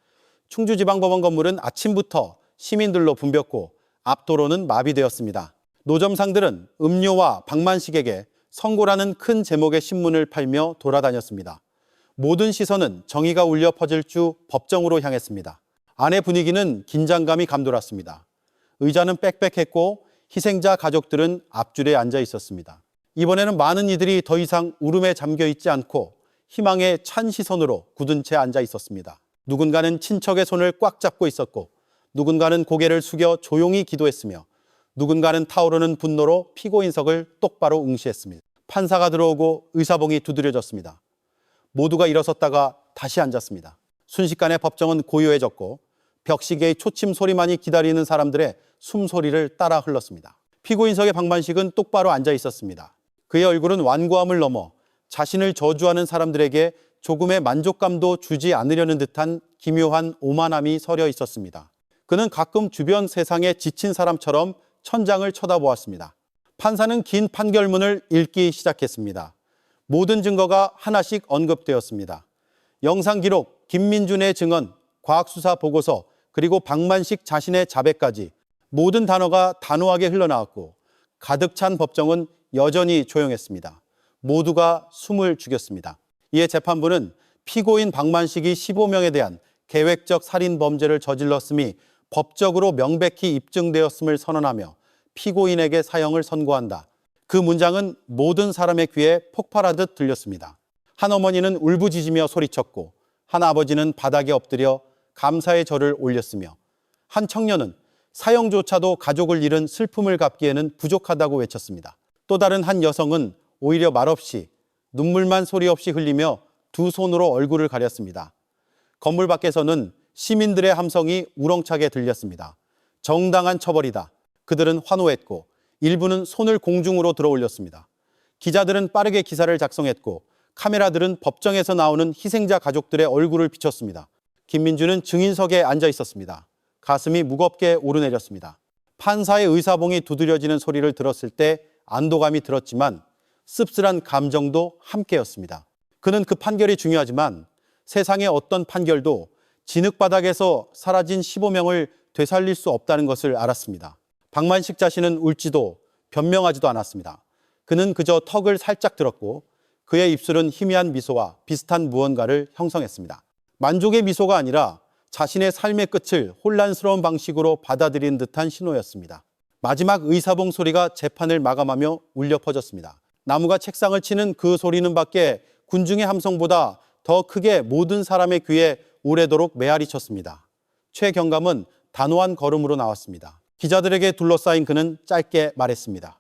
충주지방법원 건물은 아침부터 시민들로 붐볐고 앞도로는 마비되었습니다. 노점상들은 음료와 박만식에게 선고라는 큰 제목의 신문을 팔며 돌아다녔습니다. 모든 시선은 정의가 울려 퍼질 주 법정으로 향했습니다. 안의 분위기는 긴장감이 감돌았습니다. 의자는 빽빽했고 희생자 가족들은 앞줄에 앉아 있었습니다. 이번에는 많은 이들이 더 이상 울음에 잠겨 있지 않고 희망의 찬 시선으로 굳은 채 앉아 있었습니다. 누군가는 친척의 손을 꽉 잡고 있었고 누군가는 고개를 숙여 조용히 기도했으며 누군가는 타오르는 분노로 피고인석을 똑바로 응시했습니다. 판사가 들어오고 의사봉이 두드려졌습니다. 모두가 일어섰다가 다시 앉았습니다. 순식간에 법정은 고요해졌고 벽시계의 초침 소리만이 기다리는 사람들의 숨소리를 따라 흘렀습니다. 피고인석의 박만식은 똑바로 앉아 있었습니다. 그의 얼굴은 완고함을 넘어 자신을 저주하는 사람들에게 조금의 만족감도 주지 않으려는 듯한 기묘한 오만함이 서려 있었습니다. 그는 가끔 주변 세상에 지친 사람처럼 천장을 쳐다보았습니다. 판사는 긴 판결문을 읽기 시작했습니다. 모든 증거가 하나씩 언급되었습니다. 영상기록, 김민준의 증언, 과학수사 보고서, 그리고 박만식 자신의 자백까지 모든 단어가 단호하게 흘러나왔고 가득 찬 법정은 여전히 조용했습니다. 모두가 숨을 죽였습니다. 이에 재판부는 피고인 박만식이 15명에 대한 계획적 살인 범죄를 저질렀음이 법적으로 명백히 입증되었음을 선언하며 피고인에게 사형을 선고한다. 그 문장은 모든 사람의 귀에 폭발하듯 들렸습니다. 한 어머니는 울부짖으며 소리쳤고 한 아버지는 바닥에 엎드려 감사의 절을 올렸으며 한 청년은 사형조차도 가족을 잃은 슬픔을 갚기에는 부족하다고 외쳤습니다. 또 다른 한 여성은 오히려 말없이 눈물만 소리 없이 흘리며 두 손으로 얼굴을 가렸습니다. 건물 밖에서는 시민들의 함성이 우렁차게 들렸습니다. 정당한 처벌이다. 그들은 환호했고 일부는 손을 공중으로 들어 올렸습니다. 기자들은 빠르게 기사를 작성했고 카메라들은 법정에서 나오는 희생자 가족들의 얼굴을 비췄습니다. 김민주는 증인석에 앉아 있었습니다. 가슴이 무겁게 오르내렸습니다. 판사의 의사봉이 두드려지는 소리를 들었을 때 안도감이 들었지만 씁쓸한 감정도 함께였습니다. 그는 그 판결이 중요하지만 세상의 어떤 판결도 진흙바닥에서 사라진 15명을 되살릴 수 없다는 것을 알았습니다. 박만식 자신은 울지도 변명하지도 않았습니다. 그는 그저 턱을 살짝 들었고 그의 입술은 희미한 미소와 비슷한 무언가를 형성했습니다. 만족의 미소가 아니라 자신의 삶의 끝을 혼란스러운 방식으로 받아들인 듯한 신호였습니다. 마지막 의사봉 소리가 재판을 마감하며 울려 퍼졌습니다. 나무가 책상을 치는 그 소리는 밖에 군중의 함성보다 더 크게 모든 사람의 귀에 오래도록 메아리 쳤습니다. 최 경감은 단호한 걸음으로 나왔습니다. 기자들에게 둘러싸인 그는 짧게 말했습니다.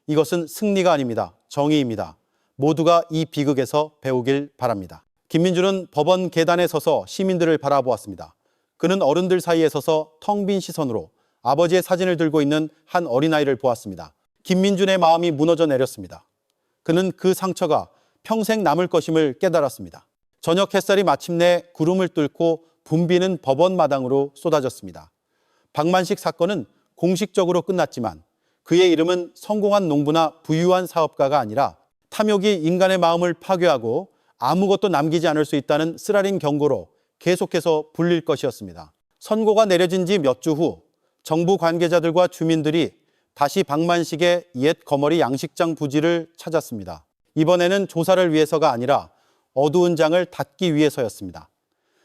이것은 승리가 아닙니다. 정의입니다. 모두가 이 비극에서 배우길 바랍니다. 김민주는 법원 계단에 서서 시민들을 바라보았습니다. 그는 어른들 사이에 서서 텅 빈 시선으로 아버지의 사진을 들고 있는 한 어린아이를 보았습니다. 김민준의 마음이 무너져 내렸습니다. 그는 그 상처가 평생 남을 것임을 깨달았습니다. 저녁 햇살이 마침내 구름을 뚫고 붐비는 법원 마당으로 쏟아졌습니다. 박만식 사건은 공식적으로 끝났지만 그의 이름은 성공한 농부나 부유한 사업가가 아니라 탐욕이 인간의 마음을 파괴하고 아무것도 남기지 않을 수 있다는 쓰라린 경고로 계속해서 불릴 것이었습니다. 선고가 내려진 지 몇 주 후 정부 관계자들과 주민들이 다시 박만식의 옛 거머리 양식장 부지를 찾았습니다. 이번에는 조사를 위해서가 아니라 어두운 장을 닫기 위해서였습니다.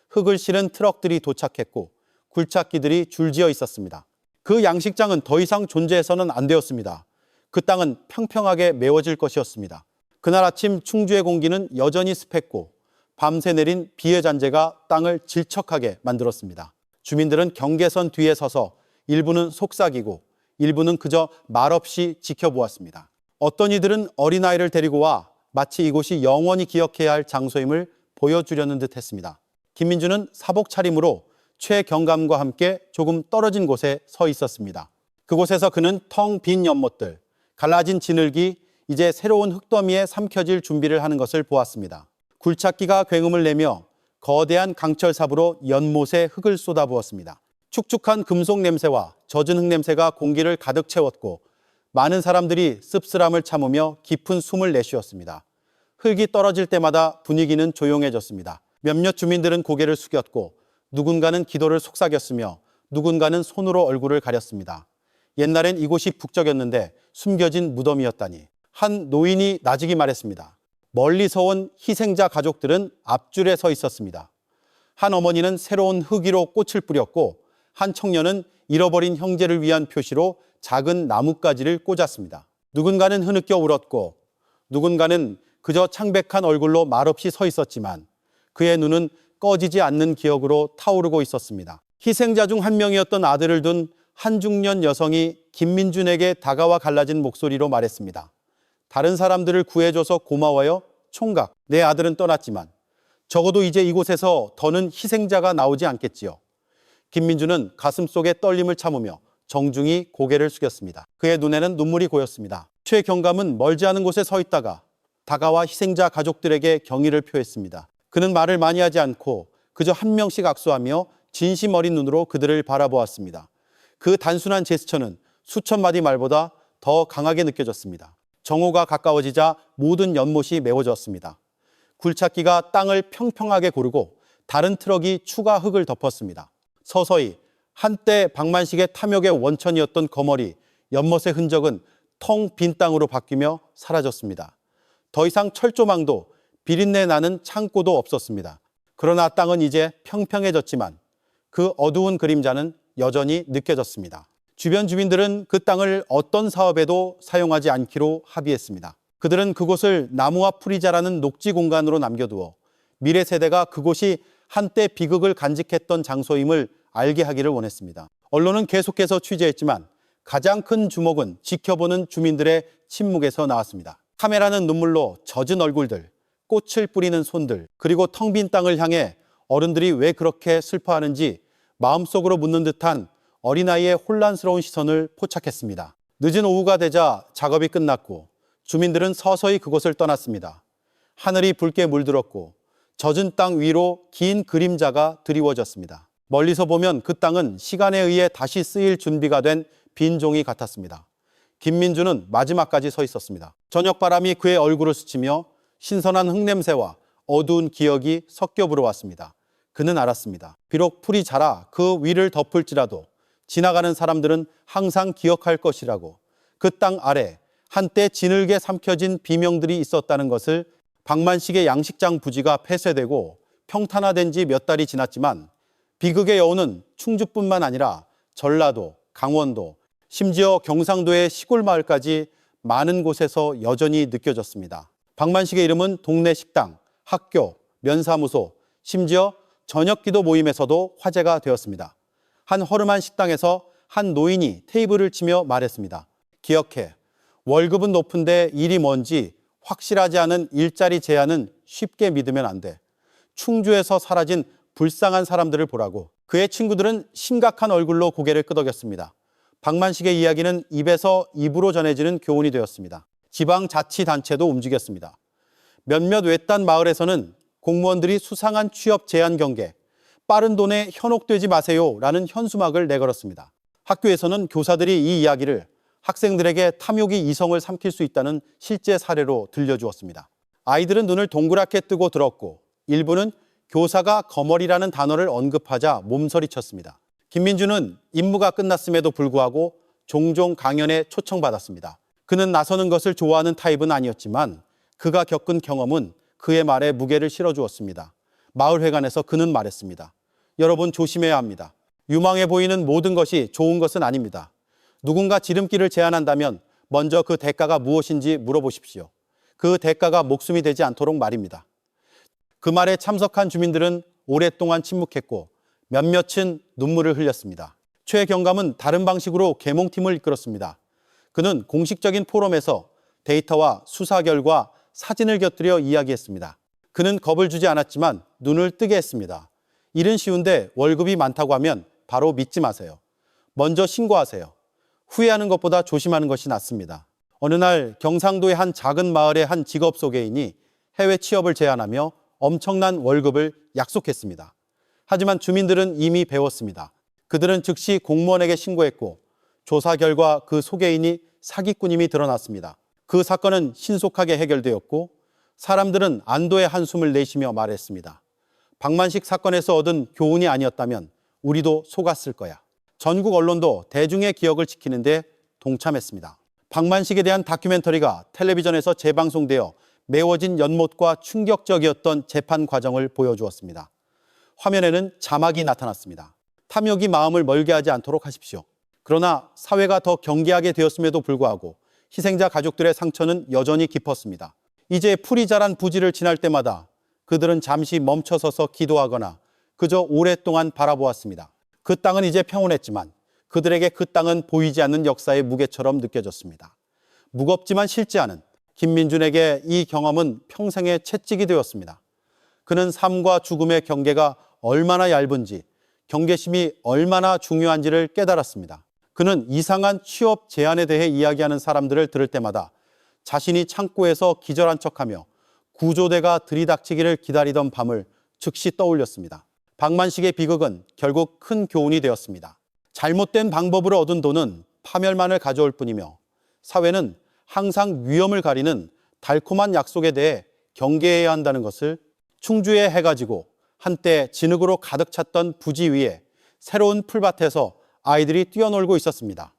흙을 실은 트럭들이 도착했고 굴착기들이 줄지어 있었습니다. 그 양식장은 더 이상 존재해서는 안 되었습니다. 그 땅은 평평하게 메워질 것이었습니다. 그날 아침 충주의 공기는 여전히 습했고 밤새 내린 비의 잔재가 땅을 질척하게 만들었습니다. 주민들은 경계선 뒤에 서서 일부는 속삭이고 일부는 그저 말없이 지켜보았습니다. 어떤 이들은 어린아이를 데리고 와 마치 이곳이 영원히 기억해야 할 장소임을 보여주려는 듯 했습니다. 김민주는 사복 차림으로 최경감과 함께 조금 떨어진 곳에 서 있었습니다. 그곳에서 그는 텅 빈 연못들, 갈라진 진흙이 이제 새로운 흙더미에 삼켜질 준비를 하는 것을 보았습니다. 굴착기가 굉음을 내며 거대한 강철삽으로 연못에 흙을 쏟아부었습니다. 축축한 금속 냄새와 젖은 흙 냄새가 공기를 가득 채웠고 많은 사람들이 씁쓸함을 참으며 깊은 숨을 내쉬었습니다. 흙이 떨어질 때마다 분위기는 조용해졌습니다. 몇몇 주민들은 고개를 숙였고 누군가는 기도를 속삭였으며 누군가는 손으로 얼굴을 가렸습니다. 옛날엔 이곳이 북적였는데 숨겨진 무덤이었다니. 한 노인이 나직이 말했습니다. 멀리서 온 희생자 가족들은 앞줄에 서 있었습니다. 한 어머니는 새로운 흙 위로 꽃을 뿌렸고 한 청년은 잃어버린 형제를 위한 표시로 작은 나뭇가지를 꽂았습니다. 누군가는 흐느껴 울었고 누군가는 그저 창백한 얼굴로 말없이 서 있었지만 그의 눈은 꺼지지 않는 기억으로 타오르고 있었습니다. 희생자 중 한 명이었던 아들을 둔 한중년 여성이 김민준에게 다가와 갈라진 목소리로 말했습니다. 다른 사람들을 구해줘서 고마워요, 총각. 내 아들은 떠났지만 적어도 이제 이곳에서 더는 희생자가 나오지 않겠지요. 김민주는 가슴속에 떨림을 참으며 정중히 고개를 숙였습니다. 그의 눈에는 눈물이 고였습니다. 최경감은 멀지 않은 곳에 서 있다가 다가와 희생자 가족들에게 경의를 표했습니다. 그는 말을 많이 하지 않고 그저 한 명씩 악수하며 진심 어린 눈으로 그들을 바라보았습니다. 그 단순한 제스처는 수천 마디 말보다 더 강하게 느껴졌습니다. 정오가 가까워지자 모든 연못이 메워졌습니다. 굴착기가 땅을 평평하게 고르고 다른 트럭이 추가 흙을 덮었습니다. 서서히 한때 박만식의 탐욕의 원천이었던 거머리, 연못의 흔적은 텅 빈 땅으로 바뀌며 사라졌습니다. 더 이상 철조망도 비린내 나는 창고도 없었습니다. 그러나 땅은 이제 평평해졌지만 그 어두운 그림자는 여전히 느껴졌습니다. 주변 주민들은 그 땅을 어떤 사업에도 사용하지 않기로 합의했습니다. 그들은 그곳을 나무와 풀이 자라는 녹지 공간으로 남겨두어 미래 세대가 그곳이 한때 비극을 간직했던 장소임을 알게 하기를 원했습니다. 언론은 계속해서 취재했지만 가장 큰 주목은 지켜보는 주민들의 침묵에서 나왔습니다. 카메라는 눈물로 젖은 얼굴들, 꽃을 뿌리는 손들, 그리고 텅 빈 땅을 향해 어른들이 왜 그렇게 슬퍼하는지 마음속으로 묻는 듯한 어린아이의 혼란스러운 시선을 포착했습니다. 늦은 오후가 되자 작업이 끝났고 주민들은 서서히 그곳을 떠났습니다. 하늘이 붉게 물들었고 젖은 땅 위로 긴 그림자가 드리워졌습니다. 멀리서 보면 그 땅은 시간에 의해 다시 쓰일 준비가 된 빈 종이 같았습니다. 김민주는 마지막까지 서 있었습니다. 저녁바람이 그의 얼굴을 스치며 신선한 흙냄새와 어두운 기억이 섞여 불어왔습니다. 그는 알았습니다. 비록 풀이 자라 그 위를 덮을지라도 지나가는 사람들은 항상 기억할 것이라고. 그 땅 아래 한때 진흙에 삼켜진 비명들이 있었다는 것을. 박만식의 양식장 부지가 폐쇄되고 평탄화된 지 몇 달이 지났지만 비극의 여운은 충주뿐만 아니라 전라도, 강원도, 심지어 경상도의 시골 마을까지 많은 곳에서 여전히 느껴졌습니다. 박만식의 이름은 동네 식당, 학교, 면사무소, 심지어 저녁기도 모임에서도 화제가 되었습니다. 한 허름한 식당에서 한 노인이 테이블을 치며 말했습니다. 기억해, 월급은 높은데 일이 뭔지 확실하지 않은 일자리 제한은 쉽게 믿으면 안 돼. 충주에서 사라진 불쌍한 사람들을 보라고. 그의 친구들은 심각한 얼굴로 고개를 끄덕였습니다. 박만식의 이야기는 입에서 입으로 전해지는 교훈이 되었습니다. 지방자치단체도 움직였습니다. 몇몇 외딴 마을에서는 공무원들이 수상한 취업 제한 경계, 빠른 돈에 현혹되지 마세요라는 현수막을 내걸었습니다. 학교에서는 교사들이 이 이야기를 학생들에게 탐욕이 이성을 삼킬 수 있다는 실제 사례로 들려주었습니다. 아이들은 눈을 동그랗게 뜨고 들었고 일부는 교사가 거머리라는 단어를 언급하자 몸서리쳤습니다. 김민주는 임무가 끝났음에도 불구하고 종종 강연에 초청받았습니다. 그는 나서는 것을 좋아하는 타입은 아니었지만 그가 겪은 경험은 그의 말에 무게를 실어주었습니다. 마을회관에서 그는 말했습니다. 여러분 조심해야 합니다. 유망해 보이는 모든 것이 좋은 것은 아닙니다. 누군가 지름길을 제안한다면 먼저 그 대가가 무엇인지 물어보십시오. 그 대가가 목숨이 되지 않도록 말입니다. 그 말에 참석한 주민들은 오랫동안 침묵했고 몇몇은 눈물을 흘렸습니다. 최 경감은 다른 방식으로 계몽팀을 이끌었습니다. 그는 공식적인 포럼에서 데이터와 수사 결과, 사진을 곁들여 이야기했습니다. 그는 겁을 주지 않았지만 눈을 뜨게 했습니다. 일은 쉬운데 월급이 많다고 하면 바로 믿지 마세요. 먼저 신고하세요. 후회하는 것보다 조심하는 것이 낫습니다. 어느 날 경상도의 한 작은 마을의 한 직업 소개인이 해외 취업을 제안하며 엄청난 월급을 약속했습니다. 하지만 주민들은 이미 배웠습니다. 그들은 즉시 공무원에게 신고했고 조사 결과 그 소개인이 사기꾼임이 드러났습니다. 그 사건은 신속하게 해결되었고 사람들은 안도의 한숨을 내쉬며 말했습니다. 박만식 사건에서 얻은 교훈이 아니었다면 우리도 속았을 거야. 전국 언론도 대중의 기억을 지키는 데 동참했습니다. 박만식에 대한 다큐멘터리가 텔레비전에서 재방송되어 메워진 연못과 충격적이었던 재판 과정을 보여주었습니다. 화면에는 자막이 나타났습니다. 탐욕이 마음을 멀게 하지 않도록 하십시오. 그러나 사회가 더 경계하게 되었음에도 불구하고 희생자 가족들의 상처는 여전히 깊었습니다. 이제 풀이 자란 부지를 지날 때마다 그들은 잠시 멈춰서서 기도하거나 그저 오랫동안 바라보았습니다. 그 땅은 이제 평온했지만 그들에게 그 땅은 보이지 않는 역사의 무게처럼 느껴졌습니다. 무겁지만 싫지 않은 김민준에게 이 경험은 평생의 채찍이 되었습니다. 그는 삶과 죽음의 경계가 얼마나 얇은지, 경계심이 얼마나 중요한지를 깨달았습니다. 그는 이상한 취업 제안에 대해 이야기하는 사람들을 들을 때마다 자신이 창고에서 기절한 척하며 구조대가 들이닥치기를 기다리던 밤을 즉시 떠올렸습니다. 박만식의 비극은 결국 큰 교훈이 되었습니다. 잘못된 방법으로 얻은 돈은 파멸만을 가져올 뿐이며 사회는 항상 위험을 가리는 달콤한 약속에 대해 경계해야 한다는 것을 충주의 해가 지고 한때 진흙으로 가득 찼던 부지 위에 새로운 풀밭에서 아이들이 뛰어놀고 있었습니다.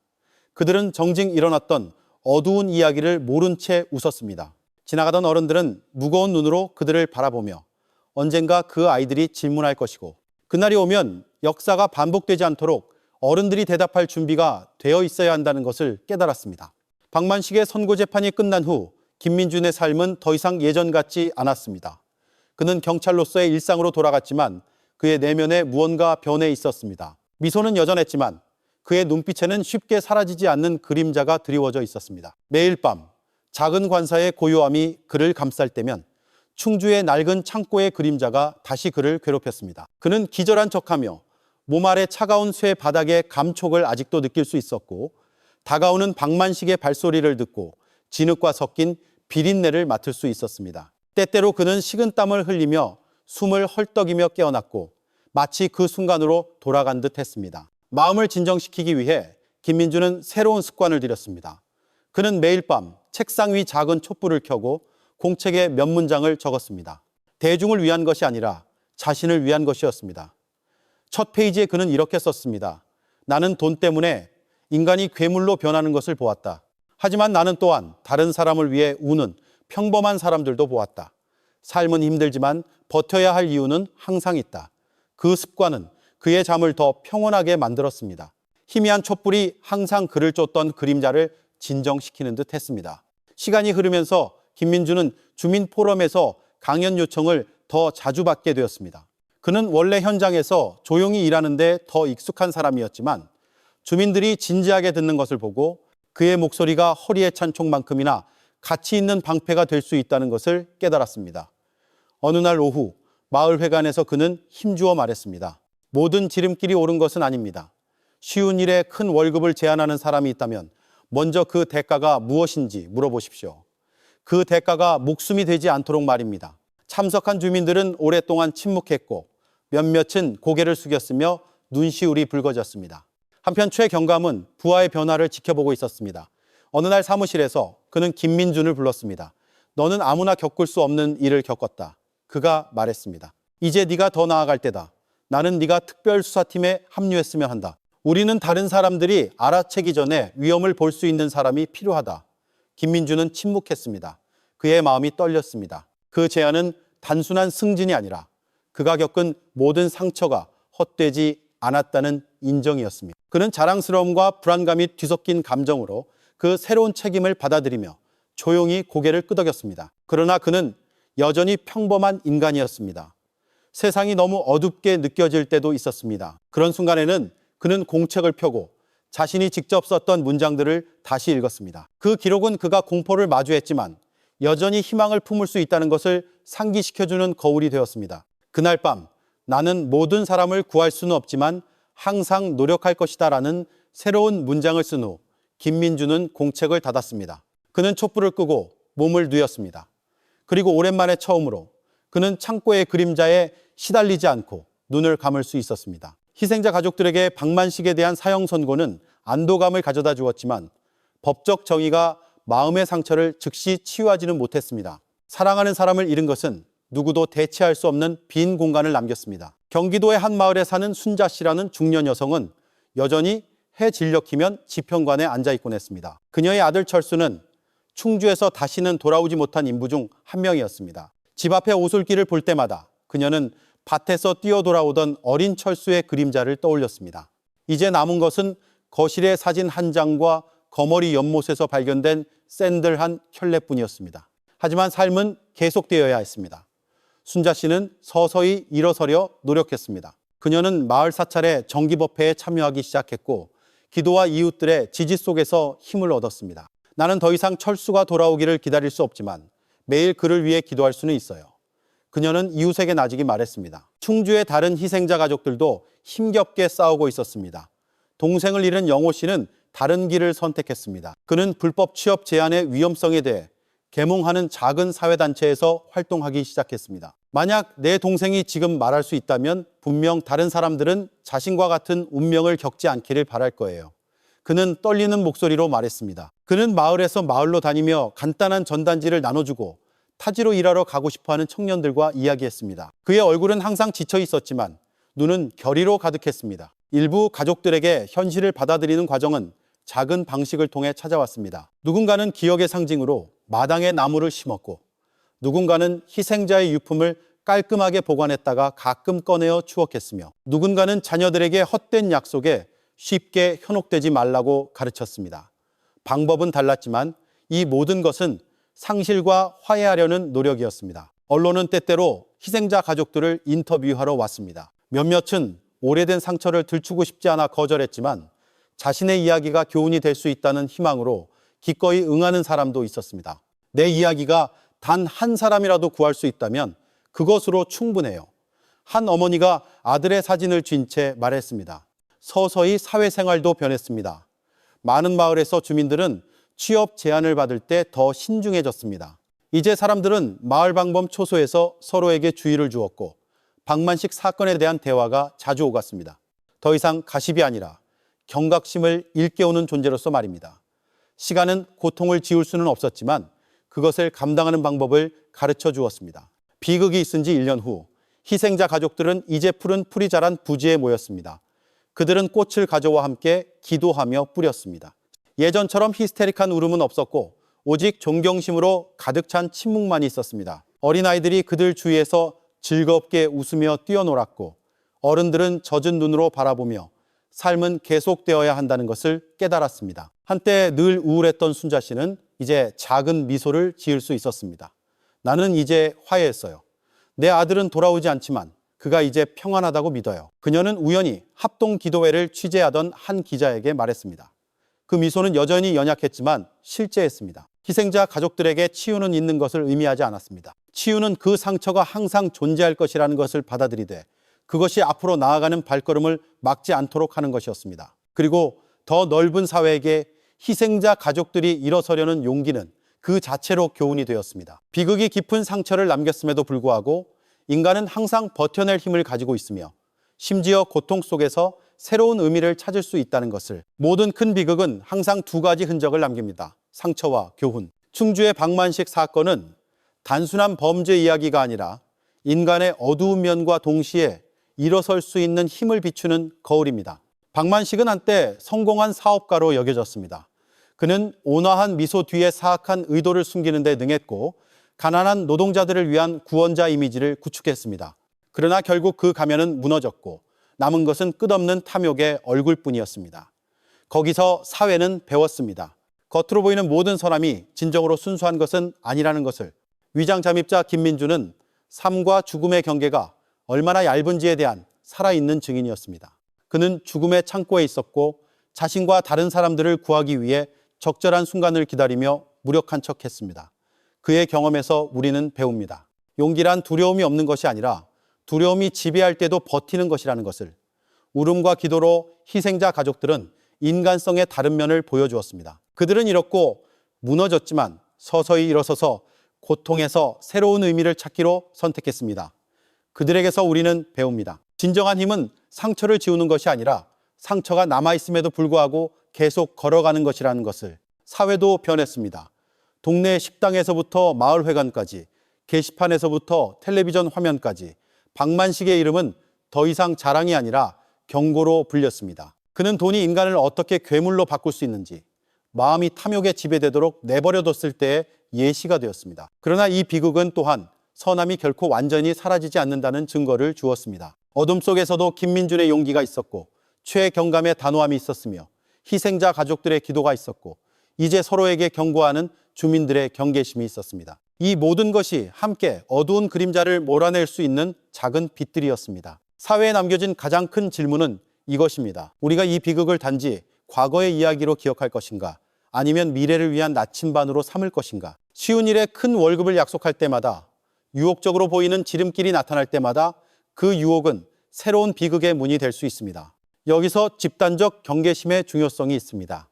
그들은 정직 일어났던 어두운 이야기를 모른 채 웃었습니다. 지나가던 어른들은 무거운 눈으로 그들을 바라보며 언젠가 그 아이들이 질문할 것이고 그날이 오면 역사가 반복되지 않도록 어른들이 대답할 준비가 되어 있어야 한다는 것을 깨달았습니다. 박만식의 선고 재판이 끝난 후 김민준의 삶은 더 이상 예전 같지 않았습니다. 그는 경찰로서의 일상으로 돌아갔지만 그의 내면에 무언가 변해 있었습니다. 미소는 여전했지만 그의 눈빛에는 쉽게 사라지지 않는 그림자가 드리워져 있었습니다. 매일 밤 작은 관사의 고요함이 그를 감쌀 때면 충주의 낡은 창고의 그림자가 다시 그를 괴롭혔습니다. 그는 기절한 척하며 몸 아래 차가운 쇠 바닥의 감촉을 아직도 느낄 수 있었고 다가오는 박만식의 발소리를 듣고 진흙과 섞인 비린내를 맡을 수 있었습니다. 때때로 그는 식은땀을 흘리며 숨을 헐떡이며 깨어났고 마치 그 순간으로 돌아간 듯 했습니다. 마음을 진정시키기 위해 김민주는 새로운 습관을 들였습니다. 그는 매일 밤 책상 위 작은 촛불을 켜고 공책에 몇 문장을 적었습니다. 대중을 위한 것이 아니라 자신을 위한 것이었습니다. 첫 페이지에 그는 이렇게 썼습니다. 나는 돈 때문에 인간이 괴물로 변하는 것을 보았다. 하지만 나는 또한 다른 사람을 위해 우는 평범한 사람들도 보았다. 삶은 힘들지만 버텨야 할 이유는 항상 있다. 그 습관은 그의 잠을 더 평온하게 만들었습니다. 희미한 촛불이 항상 그를 쫓던 그림자를 진정시키는 듯 했습니다. 시간이 흐르면서 김민주는 주민 포럼에서 강연 요청을 더 자주 받게 되었습니다. 그는 원래 현장에서 조용히 일하는데 더 익숙한 사람이었지만 주민들이 진지하게 듣는 것을 보고 그의 목소리가 허리에 찬 총만큼이나 가치 있는 방패가 될 수 있다는 것을 깨달았습니다. 어느 날 오후 마을회관에서 그는 힘주어 말했습니다. 모든 지름길이 옳은 것은 아닙니다. 쉬운 일에 큰 월급을 제안하는 사람이 있다면 먼저 그 대가가 무엇인지 물어보십시오. 그 대가가 목숨이 되지 않도록 말입니다. 참석한 주민들은 오랫동안 침묵했고 몇몇은 고개를 숙였으며 눈시울이 붉어졌습니다. 한편 최 경감은 부하의 변화를 지켜보고 있었습니다. 어느 날 사무실에서 그는 김민준을 불렀습니다. 너는 아무나 겪을 수 없는 일을 겪었다. 그가 말했습니다. 이제 네가 더 나아갈 때다. 나는 네가 특별수사팀에 합류했으면 한다. 우리는 다른 사람들이 알아채기 전에 위험을 볼 수 있는 사람이 필요하다. 김민준은 침묵했습니다. 그의 마음이 떨렸습니다. 그 제안은 단순한 승진이 아니라 그가 겪은 모든 상처가 헛되지 않았다는 인정이었습니다. 그는 자랑스러움과 불안감이 뒤섞인 감정으로 그 새로운 책임을 받아들이며 조용히 고개를 끄덕였습니다. 그러나 그는 여전히 평범한 인간이었습니다. 세상이 너무 어둡게 느껴질 때도 있었습니다. 그런 순간에는 그는 공책을 펴고 자신이 직접 썼던 문장들을 다시 읽었습니다. 그 기록은 그가 공포를 마주했지만 여전히 희망을 품을 수 있다는 것을 상기시켜주는 거울이 되었습니다. 그날 밤 나는 모든 사람을 구할 수는 없지만 항상 노력할 것이다 라는 새로운 문장을 쓴 후 김민준은 공책을 닫았습니다. 그는 촛불을 끄고 몸을 뉘었습니다. 그리고 오랜만에 처음으로 그는 창고의 그림자에 시달리지 않고 눈을 감을 수 있었습니다. 희생자 가족들에게 박만식에 대한 사형 선고는 안도감을 가져다 주었지만 법적 정의가 마음의 상처를 즉시 치유하지는 못했습니다. 사랑하는 사람을 잃은 것은 누구도 대체할 수 없는 빈 공간을 남겼습니다. 경기도의 한 마을에 사는 순자 씨라는 중년 여성은 여전히 해 진력키면 지평관에 앉아 있곤 했습니다. 그녀의 아들 철수는 충주에서 다시는 돌아오지 못한 인부 중 한 명이었습니다. 집 앞에 오솔길을 볼 때마다 그녀는 밭에서 뛰어 돌아오던 어린 철수의 그림자를 떠올렸습니다. 이제 남은 것은 거실의 사진 한 장과 거머리 연못에서 발견된 샌들한 켤레뿐이었습니다. 하지만 삶은 계속되어야 했습니다. 순자 씨는 서서히 일어서려 노력했습니다. 그녀는 마을 사찰의 정기법회에 참여하기 시작했고 기도와 이웃들의 지지 속에서 힘을 얻었습니다. 나는 더 이상 철수가 돌아오기를 기다릴 수 없지만 매일 그를 위해 기도할 수는 있어요. 그녀는 이웃에게 나직이 말했습니다. 충주의 다른 희생자 가족들도 힘겹게 싸우고 있었습니다. 동생을 잃은 영호 씨는 다른 길을 선택했습니다. 그는 불법 취업 제한의 위험성에 대해 계몽하는 작은 사회단체에서 활동하기 시작했습니다. 만약 내 동생이 지금 말할 수 있다면 분명 다른 사람들은 자신과 같은 운명을 겪지 않기를 바랄 거예요. 그는 떨리는 목소리로 말했습니다. 그는 마을에서 마을로 다니며 간단한 전단지를 나눠주고 타지로 일하러 가고 싶어하는 청년들과 이야기했습니다. 그의 얼굴은 항상 지쳐 있었지만 눈은 결의로 가득했습니다. 일부 가족들에게 현실을 받아들이는 과정은 작은 방식을 통해 찾아왔습니다. 누군가는 기억의 상징으로 마당에 나무를 심었고 누군가는 희생자의 유품을 깔끔하게 보관했다가 가끔 꺼내어 추억했으며 누군가는 자녀들에게 헛된 약속에 쉽게 현혹되지 말라고 가르쳤습니다. 방법은 달랐지만 이 모든 것은 상실과 화해하려는 노력이었습니다. 언론은 때때로 희생자 가족들을 인터뷰하러 왔습니다. 몇몇은 오래된 상처를 들추고 싶지 않아 거절했지만 자신의 이야기가 교훈이 될 수 있다는 희망으로 기꺼이 응하는 사람도 있었습니다. 내 이야기가 단 한 사람이라도 구할 수 있다면 그것으로 충분해요. 한 어머니가 아들의 사진을 쥔 채 말했습니다. 서서히 사회생활도 변했습니다. 많은 마을에서 주민들은 취업 제안을 받을 때 더 신중해졌습니다. 이제 사람들은 마을방범 초소에서 서로에게 주의를 주었고 박만식 사건에 대한 대화가 자주 오갔습니다. 더 이상 가십이 아니라 경각심을 일깨우는 존재로서 말입니다. 시간은 고통을 지울 수는 없었지만 그것을 감당하는 방법을 가르쳐 주었습니다. 비극이 있은 지 1년 후 희생자 가족들은 이제 푸른 풀이 자란 부지에 모였습니다. 그들은 꽃을 가져와 함께 기도하며 뿌렸습니다. 예전처럼 히스테릭한 울음은 없었고 오직 존경심으로 가득 찬 침묵만 있었습니다. 어린아이들이 그들 주위에서 즐겁게 웃으며 뛰어놀았고 어른들은 젖은 눈으로 바라보며 삶은 계속되어야 한다는 것을 깨달았습니다. 한때 늘 우울했던 순자 씨는 이제 작은 미소를 지을 수 있었습니다. 나는 이제 화해했어요. 내 아들은 돌아오지 않지만 그가 이제 평안하다고 믿어요. 그녀는 우연히 합동기도회를 취재하던 한 기자에게 말했습니다. 그 미소는 여전히 연약했지만 실제했습니다. 희생자 가족들에게 치유는 있는 것을 의미하지 않았습니다. 치유는 그 상처가 항상 존재할 것이라는 것을 받아들이되 그것이 앞으로 나아가는 발걸음을 막지 않도록 하는 것이었습니다. 그리고 더 넓은 사회에게 희생자 가족들이 일어서려는 용기는 그 자체로 교훈이 되었습니다. 비극이 깊은 상처를 남겼음에도 불구하고 인간은 항상 버텨낼 힘을 가지고 있으며 심지어 고통 속에서 새로운 의미를 찾을 수 있다는 것을, 모든 큰 비극은 항상 두 가지 흔적을 남깁니다. 상처와 교훈. 충주의 박만식 사건은 단순한 범죄 이야기가 아니라 인간의 어두운 면과 동시에 일어설 수 있는 힘을 비추는 거울입니다. 박만식은 한때 성공한 사업가로 여겨졌습니다. 그는 온화한 미소 뒤에 사악한 의도를 숨기는 데 능했고 가난한 노동자들을 위한 구원자 이미지를 구축했습니다. 그러나 결국 그 가면은 무너졌고 남은 것은 끝없는 탐욕의 얼굴뿐이었습니다. 거기서 사회는 배웠습니다. 겉으로 보이는 모든 선함이 진정으로 순수한 것은 아니라는 것을. 위장 잠입자 김민주는 삶과 죽음의 경계가 얼마나 얇은지에 대한 살아있는 증인이었습니다. 그는 죽음의 창고에 있었고 자신과 다른 사람들을 구하기 위해 적절한 순간을 기다리며 무력한 척했습니다. 그의 경험에서 우리는 배웁니다. 용기란 두려움이 없는 것이 아니라 두려움이 지배할 때도 버티는 것이라는 것을. 울음과 기도로 희생자 가족들은 인간성의 다른 면을 보여주었습니다. 그들은 잃었고 무너졌지만 서서히 일어서서 고통에서 새로운 의미를 찾기로 선택했습니다. 그들에게서 우리는 배웁니다. 진정한 힘은 상처를 지우는 것이 아니라 상처가 남아있음에도 불구하고 계속 걸어가는 것이라는 것을. 사회도 변했습니다. 동네 식당에서부터 마을회관까지, 게시판에서부터 텔레비전 화면까지 박만식의 이름은 더 이상 자랑이 아니라 경고로 불렸습니다. 그는 돈이 인간을 어떻게 괴물로 바꿀 수 있는지, 마음이 탐욕에 지배되도록 내버려뒀을 때의 예시가 되었습니다. 그러나 이 비극은 또한 선함이 결코 완전히 사라지지 않는다는 증거를 주었습니다. 어둠 속에서도 김민준의 용기가 있었고 최경감의 단호함이 있었으며 희생자 가족들의 기도가 있었고 이제 서로에게 경고하는 주민들의 경계심이 있었습니다. 이 모든 것이 함께 어두운 그림자를 몰아낼 수 있는 작은 빛들이었습니다. 사회에 남겨진 가장 큰 질문은 이것입니다. 우리가 이 비극을 단지 과거의 이야기로 기억할 것인가? 아니면 미래를 위한 나침반으로 삼을 것인가? 쉬운 일에 큰 월급을 약속할 때마다, 유혹적으로 보이는 지름길이 나타날 때마다 그 유혹은 새로운 비극의 문이 될 수 있습니다. 여기서 집단적 경계심의 중요성이 있습니다.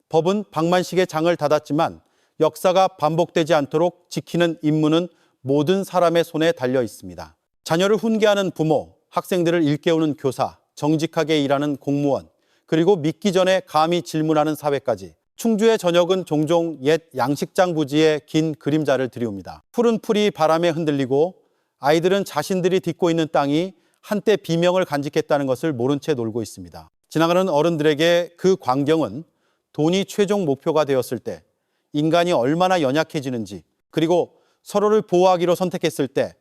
법은 박만식의 장을 닫았지만 역사가 반복되지 않도록 지키는 임무는 모든 사람의 손에 달려 있습니다. 자녀를 훈계하는 부모, 학생들을 일깨우는 교사, 정직하게 일하는 공무원, 그리고 믿기 전에 감히 질문하는 사회까지. 충주의 저녁은 종종 옛 양식장 부지의 긴 그림자를 드리웁니다. 푸른 풀이 바람에 흔들리고 아이들은 자신들이 딛고 있는 땅이 한때 비명을 간직했다는 것을 모른 채 놀고 있습니다. 지나가는 어른들에게 그 광경은 돈이 최종 목표가 되었을 때 인간이 얼마나 연약해지는지, 그리고 서로를 보호하기로 선택했을 때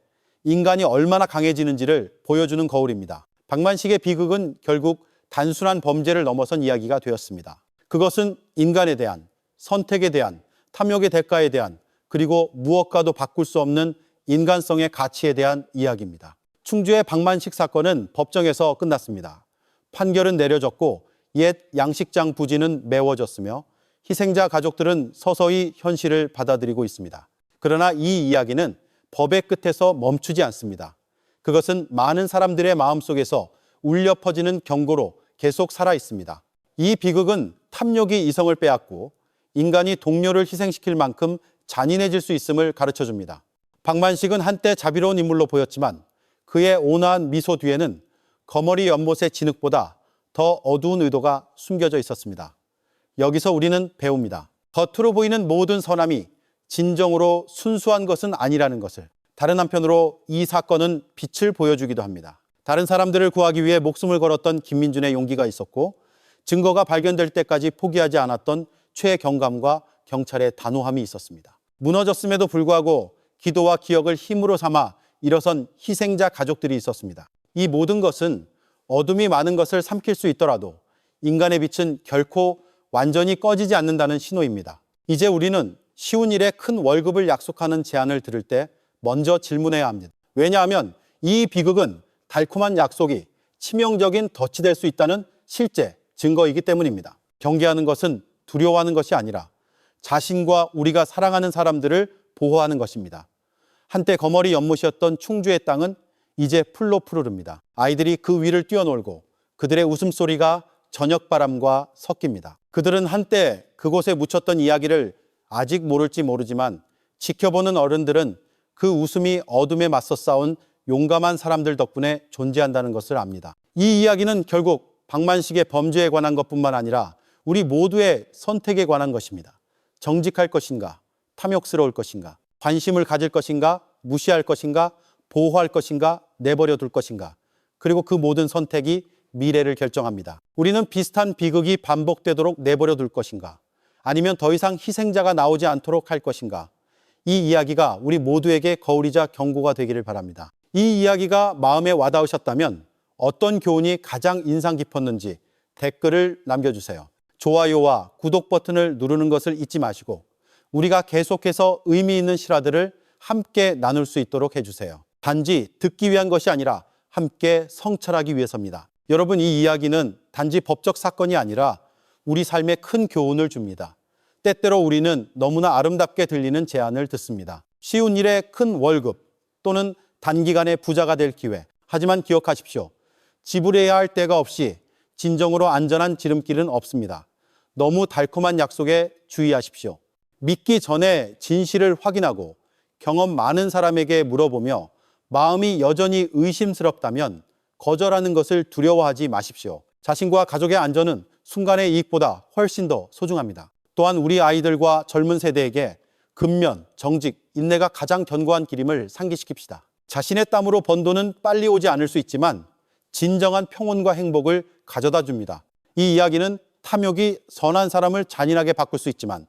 인간이 얼마나 강해지는지를 보여주는 거울입니다. 박만식의 비극은 결국 단순한 범죄를 넘어선 이야기가 되었습니다. 그것은 인간에 대한, 선택에 대한, 탐욕의 대가에 대한, 그리고 무엇과도 바꿀 수 없는 인간성의 가치에 대한 이야기입니다. 충주의 박만식 사건은 법정에서 끝났습니다. 판결은 내려졌고 옛 양식장 부지는 메워졌으며 희생자 가족들은 서서히 현실을 받아들이고 있습니다. 그러나 이 이야기는 법의 끝에서 멈추지 않습니다. 그것은 많은 사람들의 마음속에서 울려 퍼지는 경고로 계속 살아 있습니다. 이 비극은 탐욕이 이성을 빼앗고 인간이 동료를 희생시킬 만큼 잔인해질 수 있음을 가르쳐 줍니다. 박만식은 한때 자비로운 인물로 보였지만 그의 온화한 미소 뒤에는 거머리 연못의 진흙보다 더 어두운 의도가 숨겨져 있었습니다. 여기서 우리는 배웁니다. 겉으로 보이는 모든 선함이 진정으로 순수한 것은 아니라는 것을. 다른 한편으로 이 사건은 빛을 보여주기도 합니다. 다른 사람들을 구하기 위해 목숨을 걸었던 김민준의 용기가 있었고 증거가 발견될 때까지 포기하지 않았던 최경감과 경찰의 단호함이 있었습니다. 무너졌음에도 불구하고 기도와 기억을 힘으로 삼아 일어선 희생자 가족들이 있었습니다. 이 모든 것은 어둠이 많은 것을 삼킬 수 있더라도 인간의 빛은 결코 완전히 꺼지지 않는다는 신호입니다. 이제 우리는 쉬운 일에 큰 월급을 약속하는 제안을 들을 때 먼저 질문해야 합니다. 왜냐하면 이 비극은 달콤한 약속이 치명적인 덫이 될 수 있다는 실제 증거이기 때문입니다. 경계하는 것은 두려워하는 것이 아니라 자신과 우리가 사랑하는 사람들을 보호하는 것입니다. 한때 거머리 연못이었던 충주의 땅은 이제 풀로 푸르릅니다. 아이들이 그 위를 뛰어놀고 그들의 웃음소리가 저녁바람과 섞입니다. 그들은 한때 그곳에 묻혔던 이야기를 아직 모를지 모르지만 지켜보는 어른들은 그 웃음이 어둠에 맞서 싸운 용감한 사람들 덕분에 존재한다는 것을 압니다. 이 이야기는 결국 박만식의 범죄에 관한 것뿐만 아니라 우리 모두의 선택에 관한 것입니다. 정직할 것인가, 탐욕스러울 것인가, 관심을 가질 것인가, 무시할 것인가, 보호할 것인가, 내버려 둘 것인가. 그리고 그 모든 선택이 미래를 결정합니다. 우리는 비슷한 비극이 반복되도록 내버려 둘 것인가, 아니면 더 이상 희생자가 나오지 않도록 할 것인가. 이 이야기가 우리 모두에게 거울이자 경고가 되기를 바랍니다. 이 이야기가 마음에 와닿으셨다면 어떤 교훈이 가장 인상 깊었는지 댓글을 남겨주세요. 좋아요와 구독 버튼을 누르는 것을 잊지 마시고 우리가 계속해서 의미 있는 실화들을 함께 나눌 수 있도록 해주세요. 단지 듣기 위한 것이 아니라 함께 성찰하기 위해서입니다. 여러분, 이 이야기는 단지 법적 사건이 아니라 우리 삶에 큰 교훈을 줍니다. 때때로 우리는 너무나 아름답게 들리는 제안을 듣습니다. 쉬운 일에 큰 월급 또는 단기간에 부자가 될 기회. 하지만 기억하십시오. 지불해야 할 때가 없이 진정으로 안전한 지름길은 없습니다. 너무 달콤한 약속에 주의하십시오. 믿기 전에 진실을 확인하고 경험 많은 사람에게 물어보며 마음이 여전히 의심스럽다면 거절하는 것을 두려워하지 마십시오. 자신과 가족의 안전은 순간의 이익보다 훨씬 더 소중합니다. 또한 우리 아이들과 젊은 세대에게 근면, 정직, 인내가 가장 견고한 길임을 상기시킵시다. 자신의 땀으로 번 돈은 빨리 오지 않을 수 있지만 진정한 평온과 행복을 가져다 줍니다. 이 이야기는 탐욕이 선한 사람을 잔인하게 바꿀 수 있지만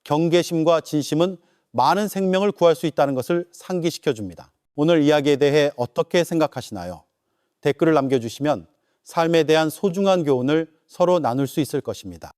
경계심과 진심은 많은 생명을 구할 수 있다는 것을 상기시켜 줍니다. 오늘 이야기에 대해 어떻게 생각하시나요? 댓글을 남겨주시면 삶에 대한 소중한 교훈을 서로 나눌 수 있을 것입니다.